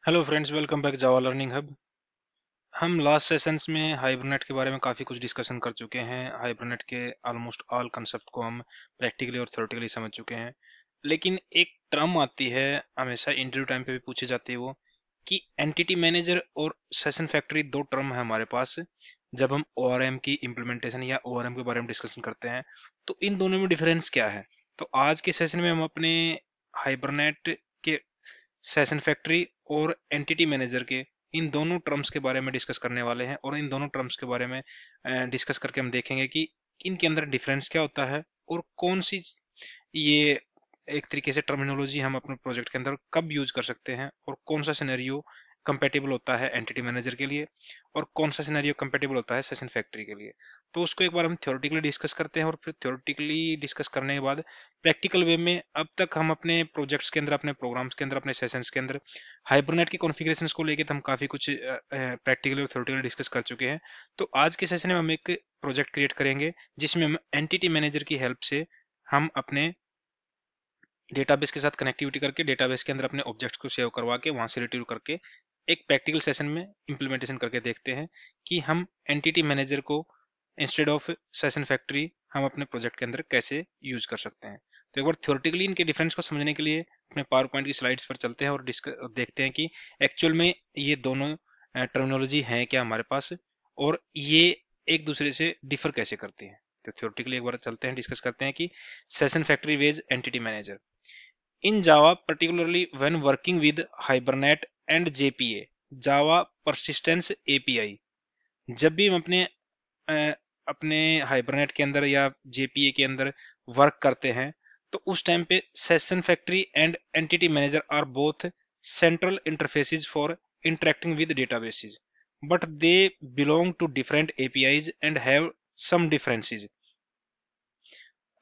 Hello friends, welcome back जावा learning hub. हम last sessions में hibernate के बारे में काफ़ी कुछ डिस्कशन कर चुके हैं। हाइबरनेट के ऑलमोस्ट ऑल कंसेप्ट को हम प्रैक्टिकली और थ्योरेटिकली समझ चुके हैं। लेकिन एक टर्म आती है, हमेशा इंटरव्यू टाइम पे भी पूछी जाती है, वो कि एंटिटी मैनेजर और सेशन फैक्ट्री, दो टर्म है हमारे पास जब हम ओआरएम की इम्प्लीमेंटेशन या ओआरएम के बारे में डिस्कशन करते हैं। तो इन दोनों में डिफरेंस क्या है? तो आज के सेशन में हम अपने हाइबरनेट के सेशन फैक्ट्री और एंटिटी मैनेजर के इन दोनों टर्म्स के बारे में डिस्कस करने वाले हैं, और इन दोनों टर्म्स के बारे में डिस्कस करके हम देखेंगे कि इनके अंदर डिफरेंस क्या होता है और कौन सी ये एक तरीके से टर्मिनोलॉजी हम अपने प्रोजेक्ट के अंदर कब यूज कर सकते हैं, और कौन सा सिनेरियो कंपेटेबल होता है एंटिटी मैनेजर के लिए और कौन सा सिनेरियो कंपेटेबल होता है सेशन फैक्ट्री के लिए। तो उसको एक बार हम थ्योरेटिकली डिस्कस करते हैं, और फिर थ्योरेटिकली डिस्कस करने के बाद प्रैक्टिकल वे में अब तक हम अपने प्रोजेक्ट्स के अंदर, अपने प्रोग्राम्स के अंदर, अपने सेशंस के अंदर हाइबरनेट की कॉन्फ़िगरेशंस को लेके तो हम काफ़ी कुछ प्रैक्टिकली और थ्योरेटिकली डिस्कस कर चुके हैं। तो आज के सेशन में हम एक प्रोजेक्ट क्रिएट करेंगे जिसमें हम एंटिटी मैनेजर की हेल्प से हम अपने डेटाबेस के साथ कनेक्टिविटी करके डेटाबेस के अंदर अपने ऑब्जेक्ट्स को सेव करवा के वहां से रिट्रीव करके एक प्रैक्टिकल सेशन में इंप्लीमेंटेशन करके देखते हैं कि हम एंटिटी मैनेजर को इंस्टेड ऑफ सेशन फैक्ट्री हम अपने प्रोजेक्ट के अंदर कैसे यूज कर सकते हैं। तो एक बार थ्योरेटिकली इनके डिफरेंस को समझने के लिए अपने पावर पॉइंट की स्लाइड्स पर चलते हैं और देखते हैं कि एक्चुअल में ये दोनों टर्मिनोलॉजी हैं क्या हमारे पास, और ये एक दूसरे से डिफर कैसे करती हैं। तो थ्योरेटिकली एक बार चलते हैं, डिस्कस करते हैं कि session factory based entity manager in Java, particularly when working with Hibernate and JPA, Java Persistence API। जब भी हम अपने हाइबरनेट के अंदर या जेपीए के अंदर वर्क करते हैं, तो उस टाइम पे session factory and entity manager are both central interfaces for interacting with databases, but they belong to different APIs and have some differences.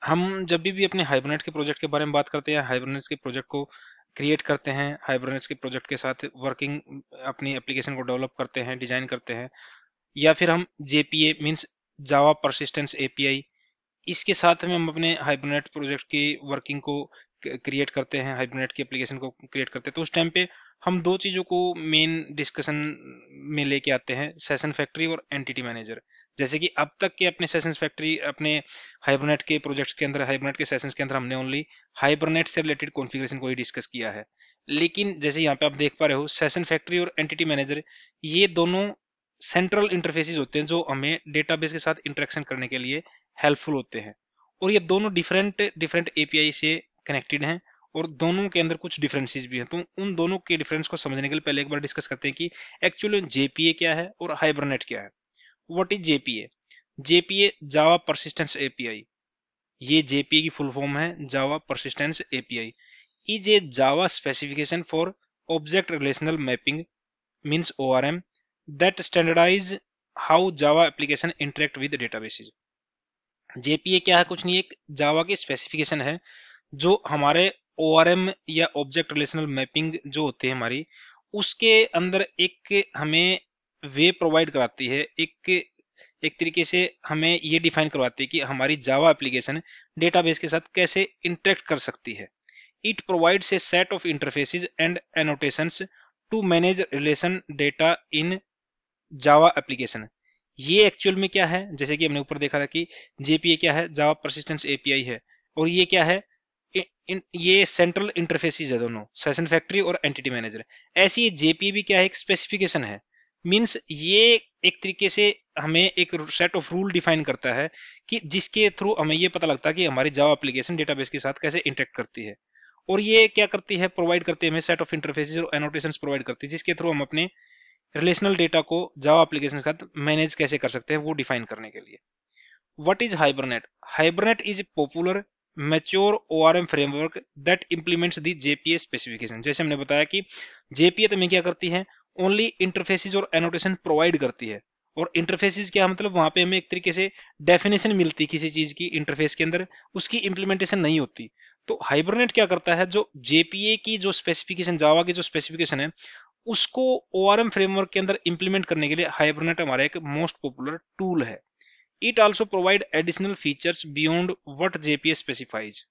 हम जब भी अपने हाइबरनेट के प्रोजेक्ट के बारे में बात करते हैं, हाइबरनेट के प्रोजेक्ट को क्रिएट करते हैं, हाइबरनेट के प्रोजेक्ट के साथ वर्किंग अपनी एप्लीकेशन को डेवलप करते हैं, डिजाइन करते हैं, या फिर हम जेपीए मींस जावा परसिस्टेंस एपीआई, इसके साथ में हम अपने हाइबरनेट प्रोजेक्ट की वर्किंग को क्रिएट करते हैं, हाइबरनेट की एप्लीकेशन को क्रिएट करते हैं। तो उस टाइम पे हम दो चीजों को मेन डिस्कशन में लेके आते हैं, सेशन फैक्ट्री और एंटिटी मैनेजर। जैसे कि अब तक के अपने सेशन फैक्ट्री, अपने हाइबरनेट के प्रोजेक्ट्स के अंदर, हाइबरनेट के सेशंस के अंदर हमने ओनली हाइबरनेट से रिलेटेड कॉन्फ़िगरेशन को ही डिस्कस किया है। लेकिन जैसे यहाँ पे आप देख पा रहे हो, सेशन फैक्ट्री और एंटिटी मैनेजर ये दोनों सेंट्रल इंटरफेसेस होते हैं जो हमें डेटाबेस के साथ इंटरेक्शन करने के लिए हेल्पफुल होते हैं, और ये दोनों डिफरेंट डिफरेंट एपीआई से कनेक्टेड हैं, और दोनों के अंदर कुछ डिफरेंसेस भी हैं। तो उन दोनों के डिफरेंस को समझने के लिए पहले एक बार डिस्कस करते हैं कि एक्चुअली जेपीए क्या है और हाइबरनेट क्या है। What is JPA? JPA Java persistence API, ये जेपीए की फुल फॉर्म है, Java persistence API is a Java specification for object relational mapping means ORM that standardize how Java application interact with databases. JPA क्या है? कुछ नहीं, एक जावा की specification है जो हमारे ओआरएम या ऑब्जेक्ट रिलेशनल मैपिंग जो होती है हमारी, उसके अंदर एक हमें वे प्रोवाइड कराती है, एक एक तरीके से हमें ये डिफाइन करवाती है कि हमारी जावा एप्लीकेशन डेटाबेस के साथ कैसे इंटरेक्ट कर सकती है। It provides a set of interfaces and annotations to manage relation data in Java application. ये एक्चुअल में क्या है? जैसे कि हमने ऊपर देखा था कि जेपीए क्या है, जावा परसिस्टेंस एपीआई है, और ये क्या है? ये सेंट्रल इंटरफेसेस है, दोनों सेशन फैक्ट्री और एंटिटी मैनेजर। ऐसी जेपीए भी क्या है? एक स्पेसिफिकेशन है। मींस ये एक तरीके से हमें एक सेट ऑफ रूल डिफाइन करता है कि जिसके थ्रू हमें ये पता लगता है कि हमारी जावा एप्लीकेशन डेटाबेस के साथ कैसे इंटरेक्ट करती है। और ये क्या करती है? प्रोवाइड करती है हमें सेट ऑफ इंटरफेसेस और एनोटेशंस प्रोवाइड करती है, जिसके थ्रू हम अपने रिलेशनल डेटा को जावा एप्लीकेशन के साथ मैनेज कैसे कर सकते हैं वो डिफाइन करने के लिए। What is Hibernate? Hibernate is popular mature ORM framework that implements the JPA specification. जैसे हमने बताया कि जेपीए तो में क्या करती है? ओनली इंटरफेसेस और एनोटेशन प्रोवाइड करती है। और इंटरफेसेस क्या मतलब? वहां पे हमें एक तरीके से डेफिनेशन मिलती है किसी चीज की इंटरफेस के अंदर, उसकी इंप्लीमेंटेशन नहीं होती। तो हाइबरनेट क्या करता है? जो जेपीए की जो स्पेसिफिकेशन, जावा की जो स्पेसिफिकेशन है, उसको ओआरएम फ्रेमवर्क के अंदर इंप्लीमेंट करने के लिए हाइबरनेट हमारा एक मोस्ट पॉपुलर टूल है। It also provide additional features beyond what JPA specifies.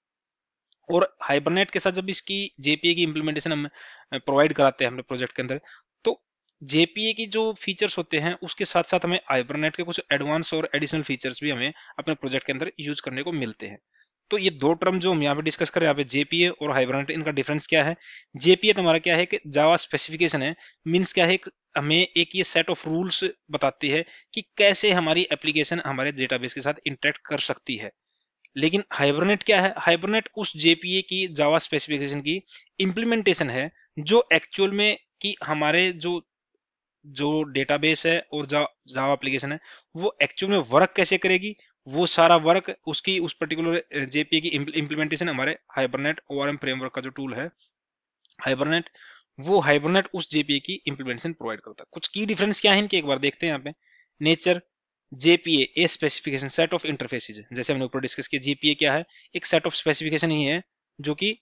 और हाइबरनेट के साथ जब इसकी जेपीए की इंप्लीमेंटेशन हम प्रोवाइड कराते हैं अपने प्रोजेक्ट के अंदर, तो जेपीए की जो फीचर्स होते हैं उसके साथ साथ हमें हाइबरनेट के कुछ एडवांस और एडिशनल फीचर्स भी हमें अपने प्रोजेक्ट के अंदर यूज करने को मिलते हैं। तो ये दो टर्म जो हम यहाँ पे डिस्कस कर रहे हैं, यहाँ पे जेपीए और हाइबरनेट, इनका डिफरेंस क्या है? जेपीए तुम्हारा क्या है कि जावा स्पेसिफिकेशन है, मीन्स क्या है, हमें एक ये सेट ऑफ रूल्स बताती है कि कैसे हमारी एप्लीकेशन हमारे डेटाबेस के साथ इंटरेक्ट कर सकती है। लेकिन हाइबरनेट क्या है? हाइबरनेट उस जेपीए की जावा स्पेसिफिकेशन की इंप्लीमेंटेशन है, जो एक्चुअल में कि हमारे जो जो डेटाबेस है और जावा एप्लीकेशन है वो एक्चुअल में वर्क कैसे करेगी, वो सारा वर्क उसकी उस पर्टिकुलर जेपीए की इंप्लीमेंटेशन हमारे हाइबरनेट ओआरएम फ्रेमवर्क का जो टूल है हाइबरनेट, वो हाइबरनेट उस जेपीए की इंप्लीमेंटेशन प्रोवाइड करता है। कुछ की डिफरेंस क्या है इनके, एक बार देखते हैं यहाँ पे। Nature, JPA A specification set of interfaces है, जैसे हमने ऊपर डिस्कस किया जेपीए क्या है, एक सेट ऑफ स्पेसिफिकेशन ही है जो कि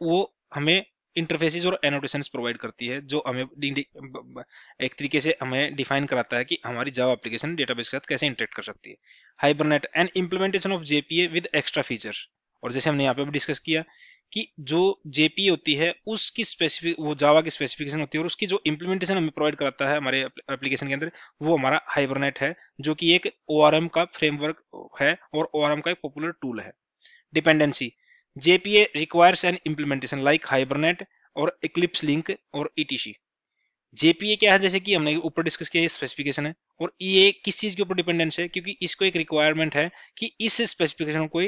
वो हमें इंटरफेसेस और एनोटेशंस प्रोवाइड करती है, जो हमें एक तरीके से हमें डिफाइन कराता है कि हमारी जावा एप्लीकेशन डेटाबेस के साथ कैसे इंटरेक्ट कर सकती है। Hibernate an implementation of JPA with extra features, और जैसे हमने यहाँ पे भी डिस्कस किया कि जो जेपीए होती है उसकी स्पेसिफिक वो जावा की स्पेसिफिकेशन होती है और उसकी जो इंप्लीमेंटेशन हमें प्रोवाइड कराता है हमारे एप्लीकेशन के अंदर, वो हमारा हाइबरनेट है, जो कि एक ओआरएम का फ्रेमवर्क है और ओआरएम का एक पॉपुलर टूल है। Dependency, JPA requires N implementation like hibernate और इक्लिप्स लिंक और ईटीसी। जेपीए क्या है, जैसे कि हमने ऊपर डिस्कस किया, स्पेसिफिकेशन है और ये किस चीज के ऊपर डिपेंडेंस है, क्योंकि इसको एक रिक्वायरमेंट है कि इस स्पेसिफिकेशन को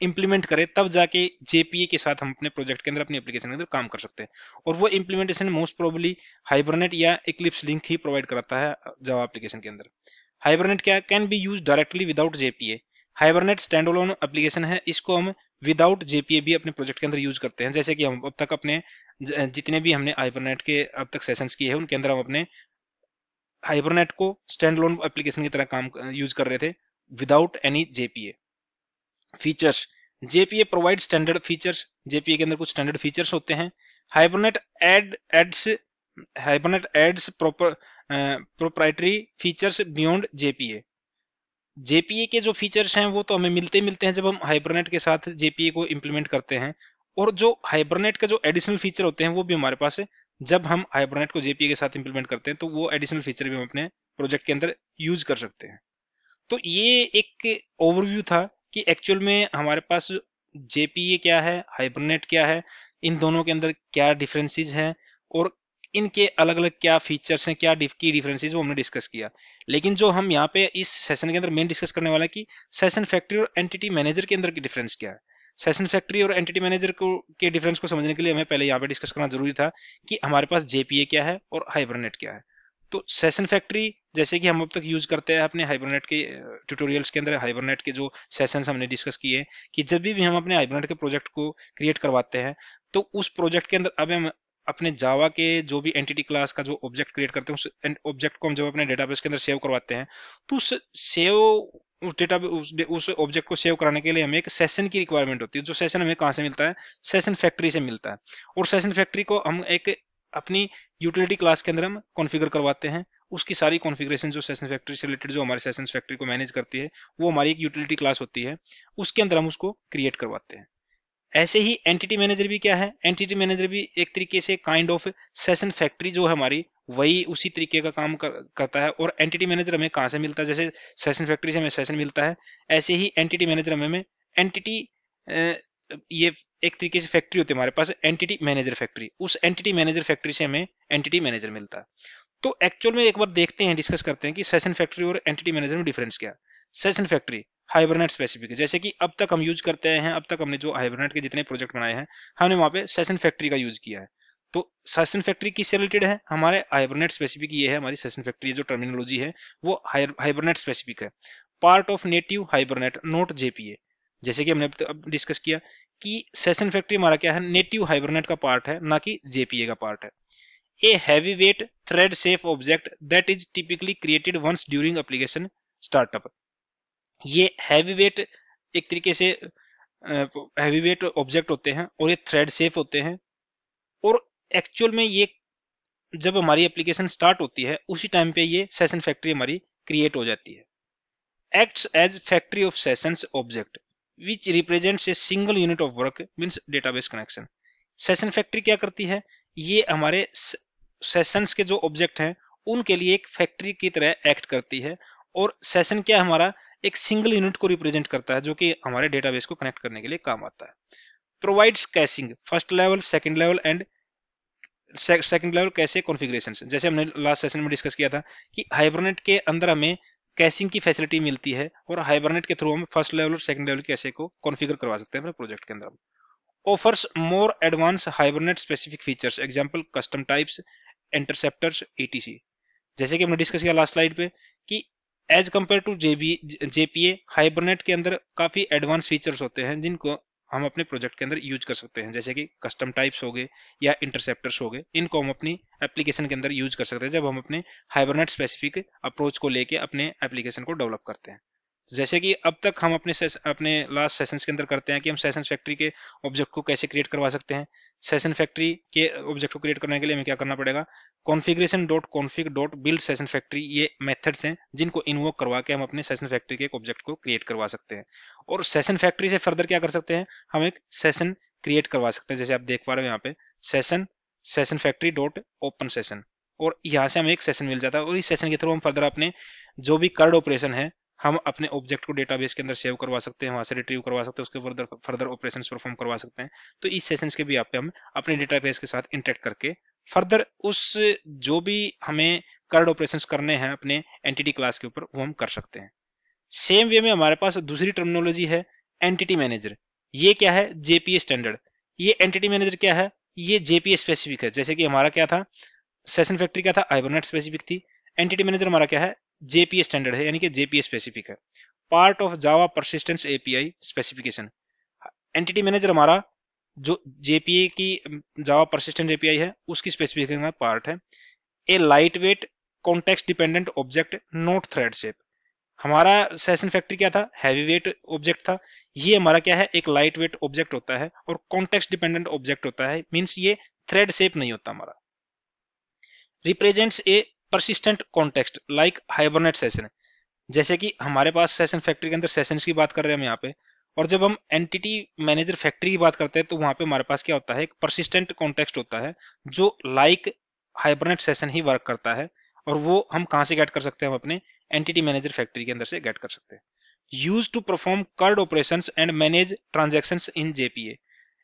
इंप्लीमेंट करें, तब जाके जेपीए के साथ हम अपने प्रोजेक्ट के अंदर अपनी एप्लीकेशन के अंदर काम कर सकते हैं। और वो इंप्लीमेंटेशन मोस्ट प्रोबेबली हाइबरनेट या इक्लिप्स लिंक ही प्रोवाइड कराता है जावा एप्लीकेशन के अंदर। हाइबरनेट क्या can be use directly without JPA. Hibernate stand alone application है, इसको हम विदाउट जेपीए भी अपने प्रोजेक्ट के अंदर यूज करते हैं। जैसे कि हम अब तक अपने जितने भी हमने हाइबरनेट के अब तक सेशंस किए हैं उनके अंदर हम अपने हाइबरनेट को स्टैंड अलोन एप्लीकेशन की तरह काम यूज कर रहे थे without any JPA. Features, JPA provide standard features, JPA के अंदर कुछ स्टैंडर्ड फीचर्स होते हैं। Hibernate adds proprietary features beyond JPA. JPA के जो फीचर्स हैं वो तो हमें मिलते हैं जब हम हाइबरनेट के साथ जेपीए को इंप्लीमेंट करते हैं, और जो हाइबरनेट के जो एडिशनल फीचर होते हैं वो भी हमारे पास है जब हम हाइबरनेट को जेपीए के साथ इंप्लीमेंट करते हैं, तो वो एडिशनल फीचर भी हम अपने प्रोजेक्ट के अंदर यूज कर सकते हैं। तो ये एक ओवरव्यू था कि एक्चुअल में हमारे पास जेपीए क्या है, हाइबरनेट क्या है, इन दोनों के अंदर क्या डिफरेंसेस हैं और इनके अलग अलग क्या फीचर्स हैं, क्या की डिफरेंसेस, वो हमने डिस्कस किया। लेकिन जो हम यहाँ पे इस सेशन के अंदर मेन डिस्कस करने वाला है कि सेशन फैक्ट्री और एंटिटी मैनेजर के अंदर की डिफरेंस क्या है। सेशन फैक्ट्री और एंटिटी मैनेजर को के डिफरेंस को समझने के लिए हमें पहले यहाँ पे डिस्कस करना जरूरी था कि हमारे पास जेपीए क्या है और हाइबरनेट क्या है। तो सेशन फैक्ट्री जैसे कि हम अब तक यूज करते हैं अपने हाइबरनेट के ट्यूटोरियल्स के अंदर, हाइबरनेट के जो सेशंस हमने डिस्कस किए कि जब भी हम अपने हाइबरनेट के प्रोजेक्ट को क्रिएट करवाते हैं, तो उस प्रोजेक्ट के अंदर अब हम अपने जावा के जो भी एंटिटी क्लास का जो ऑब्जेक्ट क्रिएट करते हैं उस ऑब्जेक्ट को हम जब अपने डेटाबेस के अंदर सेव करवाते हैं, तो उस डेटा उस ऑब्जेक्ट को सेव कराने के लिए हमें एक सेशन की रिक्वायरमेंट होती है। जो सेशन हमें कहाँ से मिलता है? सेशन फैक्ट्री से मिलता है। और सेशन फैक्ट्री को हम एक अपनी यूटिलिटी क्लास के अंदर हम कॉन्फ़िगर करवाते हैं। उसकी सारी कॉन्फ़िगरेशन जो सेशन फैक्ट्री से रिलेटेड जो हमारे सेशन फैक्ट्री को मैनेज करती है, वो हमारी एक यूटिलिटी क्लास होती है, उसके अंदर हम उसको क्रिएट करवाते हैं। ऐसे ही एंटिटी मैनेजर भी क्या है? एंटिटी मैनेजर भी एक तरीके से काइंड ऑफ सेशन फैक्ट्री जो है हमारी, वही उसी तरीके का काम करता है। और एंटिटी मैनेजर हमें कहाँ से मिलता है? जैसे सेशन फैक्ट्री से हमें सेशन मिलता है, ऐसे ही एंटिटी मैनेजर हमें एंटिटी, ये एक तरीके से फैक्ट्री होती है हमारे पास एंटिटी मैनेजर फैक्ट्री, उस एंटिटी मैनेजर फैक्ट्री से हमें एंटिटी मैनेजर मिलता है। तो एक्चुअल में एक बार देखते हैं, डिस्कस करते हैं कि सेशन फैक्ट्री और एंटिटी मैनेजर में डिफरेंस क्या है। सेशन फैक्ट्री हाइबरनेट स्पेसिफिक, जैसे कि अब तक हम यूज करते हैं, अब तक हमने जो हाइबरनेट के जितने प्रोजेक्ट बनाए हैं हमने वहां पे सेशन फैक्ट्री का यूज किया है। तो सेशन फैक्ट्री किससे रिलेटेड है? हमारे हाइबरनेट स्पेसिफिक ये है, हमारी सेशन फैक्ट्री जो टर्मिनोलॉजी है वो हाइबरनेट स्पेसिफिक है। Part of native hibernate note JPA, जैसे कि हमने अब डिस्कस किया कि सेशन फैक्ट्री हमारा क्या है? नेटिव हाइबरनेट का पार्ट है, ना कि जेपीए का पार्ट है। A heavy weight thread safe object that is typically created once during application startup. ये हैवी वेट एक तरीके से हैवी वेट ऑब्जेक्ट होते हैं और ये थ्रेड सेफ होते हैं, और एक्चुअल में ये जब हमारी एप्लीकेशन स्टार्ट होती है उसी टाइम पे ये सेशन फैक्ट्री हमारी क्रिएट हो जाती है। Acts as factory of sessions object, which represents a single unit of work means database connection. Session factory क्या करती है, ये हमारे सेशंस के जो ऑब्जेक्ट हैं उनके लिए एक फैक्ट्री की तरह एक्ट करती है, और सेशन क्या हमारा एक सिंगल यूनिट को रिप्रेजेंट करता है जो कि हमारे डेटाबेस को कनेक्ट करने के लिए काम आता है। Provides caching first level, second level and second level cache configuration. जैसे हमने लास्ट सेशन में डिस्कस किया था कि हाइबरनेट के अंदर हमें कैशिंग की फैसिलिटी मिलती है, और हाइबरनेट के थ्रू हम फर्स्ट लेवल और सेकंड लेवल कैशे को कॉन्फ़िगर करवा सकते हैं अपने प्रोजेक्ट के अंदर। Offers more advance Hibernate specific features, example custom types, interceptors, etc. जैसे कि हमने डिस्कस किया लास्ट स्लाइड पे कि as compare to JPA, Hibernate के अंदर काफी एडवांस फीचर्स होते हैं जिनको हम अपने प्रोजेक्ट के अंदर यूज कर सकते हैं, जैसे कि कस्टम टाइप्स हो गए या इंटरसेप्टर्स हो गए। इनको हम अपनी एप्लीकेशन के अंदर यूज कर सकते हैं जब हम अपने हाइबरनेट स्पेसिफिक अप्रोच को लेके अपने एप्लीकेशन को डेवलप करते हैं। जैसे कि अब तक हम अपने लास्ट सेशंस के अंदर करते हैं कि हम सेशन फैक्ट्री के ऑब्जेक्ट को कैसे क्रिएट करवा सकते हैं। सेशन फैक्ट्री के ऑब्जेक्ट को क्रिएट करने के लिए हमें क्या करना पड़ेगा, configuration dot config dot build session factory, ये मेथड्स हैं जिनको इन्वोक करवा के हम अपने सेशन फैक्ट्री के एक ऑब्जेक्ट को क्रिएट करवा सकते हैं। और सेशन फैक्ट्री से फर्दर क्या कर सकते हैं, हम एक सेशन क्रिएट करवा सकते हैं। जैसे आप देख पा रहे हो यहाँ पे session factory dot open session, और यहाँ से हमें एक सेशन मिल जाता है, और इस सेशन के थ्रू हम फर्दर अपने जो भी कर्ड ऑपरेशन है हम अपने ऑब्जेक्ट को डेटाबेस के अंदर सेव करवा सकते हैं, वहां से रिट्रीव करवा सकते हैं, उसके फर्दर ऑपरेशंस परफॉर्म करवा सकते हैं। तो इस सेशंस के भी आप पे हम अपने डेटाबेस के साथ इंटरेक्ट करके फर्दर उस जो भी हमें कर्ड ऑपरेशंस करने हैं अपने एंटिटी क्लास के ऊपर वो हम कर सकते हैं। सेम वे में हमारे पास दूसरी टर्मिनोलॉजी है एंटिटी मैनेजर। ये क्या है, जेपीए स्टैंडर्ड। ये एंटिटी मैनेजर क्या है, ये जेपीए स्पेसिफिक है। जैसे कि हमारा क्या था, सेशन फैक्ट्री क्या था, हाइबरनेट स्पेसिफिक थी। एंटिटी मैनेजर हमारा क्या है, जेपीए स्टैंडर्ड है, यानी कि जेपीए स्पेसिफिक है। Part of Java persistence API specification. Entity manager हमारा जो जेपीए की जावा परसिस्टेंट एपीआई है उसकी स्पेसिफिकेशन का पार्ट है। A light weight context dependent object not thread safe. हमारा सेशन फैक्ट्री क्या था, हैवी वेट ऑब्जेक्ट था। ये हमारा क्या है, एक लाइट वेट ऑब्जेक्ट होता है और कॉन्टेक्स्ट डिपेंडेंट ऑब्जेक्ट होता है, मींस ये थ्रेड शेप नहीं होता हमारा। Represents a persistent context like Hibernate session. जैसे कि हमारे पास सेशन फैक्ट्री के अंदर सेशंस की बात कर रहे हैं हम यहाँ पे, और जब हम एंटिटी मैनेजर फैक्ट्री की बात करते हैं तो वहां पे हमारे पास क्या होता है, एक परसिस्टेंट कॉन्टेक्स्ट होता है जो लाइक हाइबरनेट सेशन ही वर्क करता है, और वो हम कहाँ से गेट कर सकते हैं, हम अपने एंटिटी मैनेजर फैक्ट्री के अंदर से गेट कर सकते हैं। Use to perform CRUD operations and manage transactions in JPA.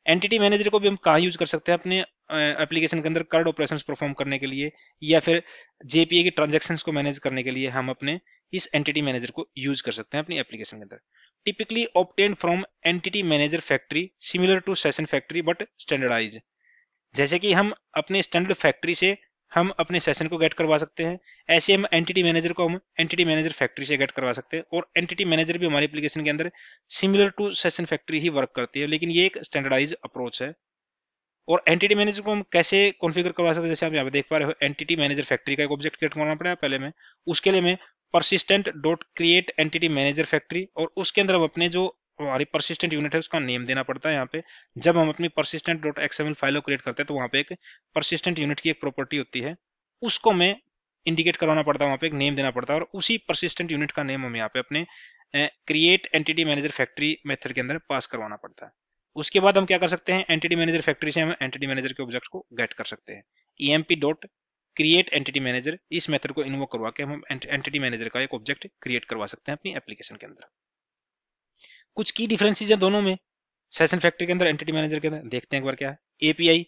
Entity manager को भी हम कहाँ यूज कर सकते हैं, अपने एप्लीकेशन के अंदर कर्ड ऑपरेशंस परफॉर्म करने के लिए, या फिर जेपीए की ट्रांजैक्शंस को मैनेज करने के लिए हम अपने इस एंटिटी मैनेजर को यूज कर सकते हैं अपनी एप्लीकेशन के अंदर। Typically obtain from entity manager factory similar to session factory but standardize. जैसे कि हम अपने स्टैंडर्ड फैक्ट्री से हम अपने सेशन को गेट करवा सकते हैं, ऐसे हम एंटिटी मैनेजर को हम एंटिटी मैनेजर फैक्ट्री से गेट करवा सकते हैं। और एंटिटी मैनेजर भी हमारी एप्लीकेशन के अंदर सिमिलर टू सेशन फैक्ट्री ही वर्क करती है, लेकिन ये एक स्टैंडर्डाइज अप्रोच है। और एंटिटी मैनेजर को हम कैसे कॉन्फ़िगर करवा सकते हैं, जैसे आप यहाँ पे देख पा रहे हो, एंटिटी मैनेजर फैक्ट्री का एक ऑब्जेक्ट क्रिएट करना पड़ेगा पहले में। उसके लिए मैं persistent dot create entity manager factory, और उसके अंदर हम अपने जो हमारी परसिस्टेंट यूनिट है उसका नेम देना पड़ता है। यहाँ पे जब हम अपनी परसिस्टेंट डॉट एक्सएमएल फाइल को क्रिएट करते हैं तो वहाँ पे एक परसिस्टेंट यूनिट की एक प्रॉपर्टी होती है, उसको मैं इंडिकेट करवाना पड़ता है, वहाँ पे एक नेम देना पड़ता है, और उसी परसिस्टेंट यूनिट का नेम हम यहाँ पे अपने create entity manager factory method के अंदर पास करवाना पड़ता है। उसके बाद हम क्या कर सकते हैं, एंटिटी मैनेजर फैक्ट्री से हम एंटिटी मैनेजर के ऑब्जेक्ट को गेट कर सकते हैं। emp dot create entity manager, इस मेथड को इन्वोक करवा के हम एंटिटी मैनेजर का एक ऑब्जेक्ट क्रिएट करवा सकते हैं अपनी एप्लीकेशन के अंदर। कुछ की डिफरेंसेस है दोनों में, सेशन फैक्ट्री के अंदर एंटिटी मैनेजर के अंदर। देखते हैं एक बार क्या है। एपीआई,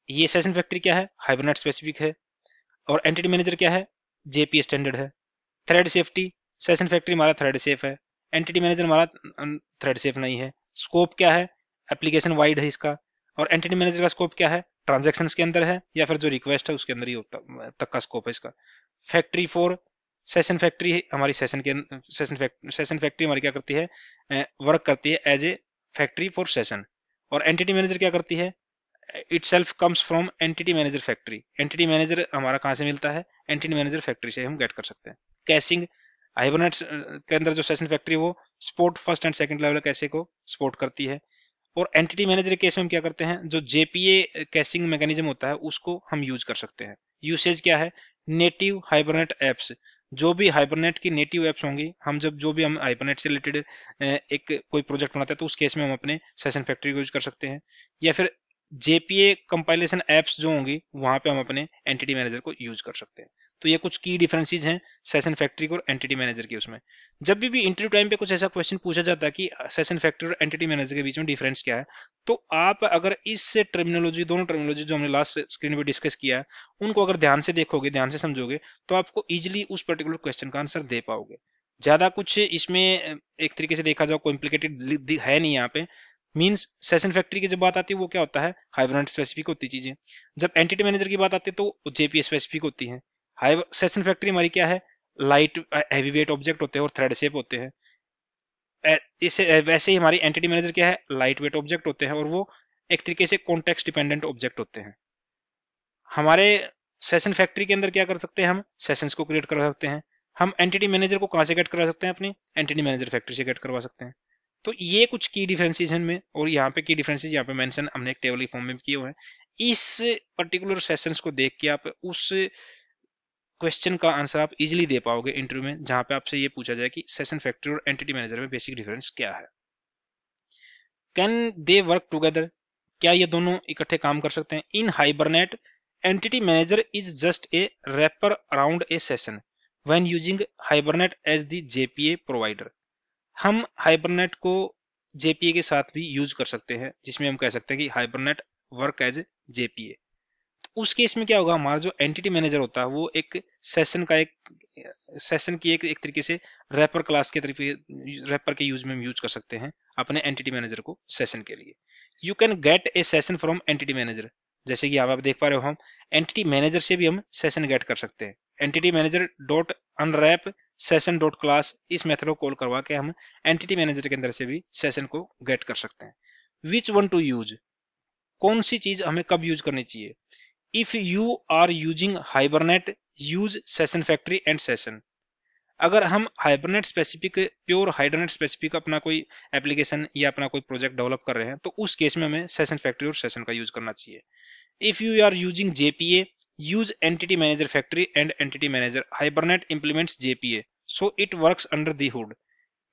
ये सेशन फैक्ट्री क्या है, हाइबरनेट स्पेसिफिक है, और एंटिटी मैनेजर क्या है, जेपीए स्टैंडर्ड है। थ्रेड सेफ्टी, सेशन फैक्ट्री हमारा थ्रेड सेफ है, एंटिटी मैनेजर हमारा थ्रेड सेफ नहीं है। स्कोप क्या है, एप्लीकेशन वाइड है इसका, और एंटिटी मैनेजर का स्कोप क्या है, ट्रांजैक्शंस के अंदर है या फिर जो रिक्वेस्ट है उसके अंदर ही तक का स्कोप है इसका। फैक्ट्री फॉर सेशन फैक्ट्री हमारी सेशन फैक्ट्री हमारी क्या करती है, वर्क करती है as a factory for session. और एंटिटी मैनेजर क्या करती है, itself comes from entity manager factory। entity manager हमारा कहाँ से मिलता है, entity manager factory से हम गेट कर सकते हैं। कैशिंग, हाइबरनेट के अंदर जो सेशन फैक्ट्री वो support first and second level cache को सपोर्ट करती है। और एंटिटी मैनेजर केस में हम क्या करते हैं, जो जेपीए कैशिंग मैकेनिज्म होता है उसको हम यूज कर सकते हैं। यूसेज क्या है, नेटिव हाइबरनेट एप्स, जो भी हाइबरनेट की नेटिव एप्स होंगी, हम जो भी हम हाइबरनेट से रिलेटेड एक कोई प्रोजेक्ट बनाते हैं तो उस केस में हम अपने सेशन फैक्ट्री को यूज कर सकते हैं, या फिर जेपीए कंपाइलेशन एप्स जो होंगी वहां पे हम अपने एंटिटी मैनेजर को यूज कर सकते हैं। तो ये कुछ की डिफरेंसेस हैं सेशन फैक्ट्री और एंटिटी मैनेजर के। उसमें जब भी इंटरव्यू टाइम पे कुछ ऐसा क्वेश्चन पूछा जाता है कि सेशन फैक्ट्री और एंटिटी मैनेजर के बीच में डिफरेंस क्या है, तो आप अगर इस टर्मिनोलॉजी, दोनों टर्मिनोलॉजी जो हमने लास्ट स्क्रीन पे डिस्कस किया है, उनको अगर ध्यान से देखोगे, ध्यान से समझोगे, तो आपको इजिली उस पर्टिकुलर क्वेश्चन का आंसर दे पाओगे। ज्यादा कुछ इसमें एक तरीके से देखा जाओ कॉम्प्लिकेटेड है नहीं यहाँ पे। मींस सेशन फैक्ट्री की जब बात आती है वो क्या होता है, हाइबरनेट स्पेसिफिक होती चीजें। जब एंटिटी मैनेजर की बात आती है तो जेपीए स्पेसिफिक होती है। सेशन फैक्ट्री हमारी क्या है, लाइट हैवी वेट ऑब्जेक्ट होते हैं और थ्रेड शेप होते हैं। इसे वैसे ही हमारी एंटिटी मैनेजर क्या है, लाइट वेट ऑब्जेक्ट होते हैं और वो एक तरीके से कॉन्टेक्स्ट डिपेंडेंट ऑब्जेक्ट होते हैं। हमारे सेशन फैक्ट्री के अंदर क्या कर सकते हैं, हम सेशंस को क्रिएट करा सकते हैं। हम एंटिटी मैनेजर को कहां से गेट करा सकते हैं, अपनी एंटिटी मैनेजर फैक्ट्री से गेट करवा सकते हैं। तो ये कुछ की डिफरेंसेस में, और यहाँ पे की डिफरेंसेस यहाँ पे मेंशन हमने एक टेबल की फॉर्म में किए हुए हैं। इस पर्टिकुलर सेशंस को देख के आप उस क्वेश्चन का आंसर आप इजीली दे पाओगे इंटरव्यू में, जहां पे आपसे ये पूछा जाए कि सेशन फैक्ट्री और एंटिटी मैनेजर में बेसिक डिफरेंस क्या है। कैन दे वर्क टुगेदर, क्या ये दोनों इकट्ठे काम कर सकते हैं। In Hibernate entity manager is just a wrapper around a session when using Hibernate as the JPA provider. हम हाइबरनेट को जेपीए के साथ भी यूज कर सकते हैं, जिसमें हम कह सकते हैं कि हाइबरनेट वर्क एज जेपीए। उस केस में क्या होगा, हमारा जो एंटिटी मैनेजर होता है वो एक सेशन का एक सेशन की एक तरीके से रैपर क्लास के तरीके, रैपर के यूज में हम यूज कर सकते हैं अपने एंटिटी मैनेजर को सेशन के लिए। You can get A session from entity manager, जैसे कि आप देख पा रहे हो, हम एंटिटी मैनेजर से भी हम सेशन गेट कर सकते हैं। Entity manager dot unwrap session dot class, इस मेथड को कॉल करवा के हम एंटिटी मैनेजर के अंदर से भी सेशन को गेट कर सकते हैं। विच वन टू यूज, कौन सी चीज हमें कब यूज करनी चाहिए। If you are using Hibernate use session factory and session. अगर हम Hibernate specific, pure Hibernate specific अपना कोई एप्लीकेशन या अपना कोई प्रोजेक्ट डेवलप कर रहे हैं, तो उस केस में हमें सेशन फैक्ट्री और सेशन का यूज करना चाहिए। If you are using JPA use entity manager factory and entity manager, Hibernate implements JPA so it works under the hood.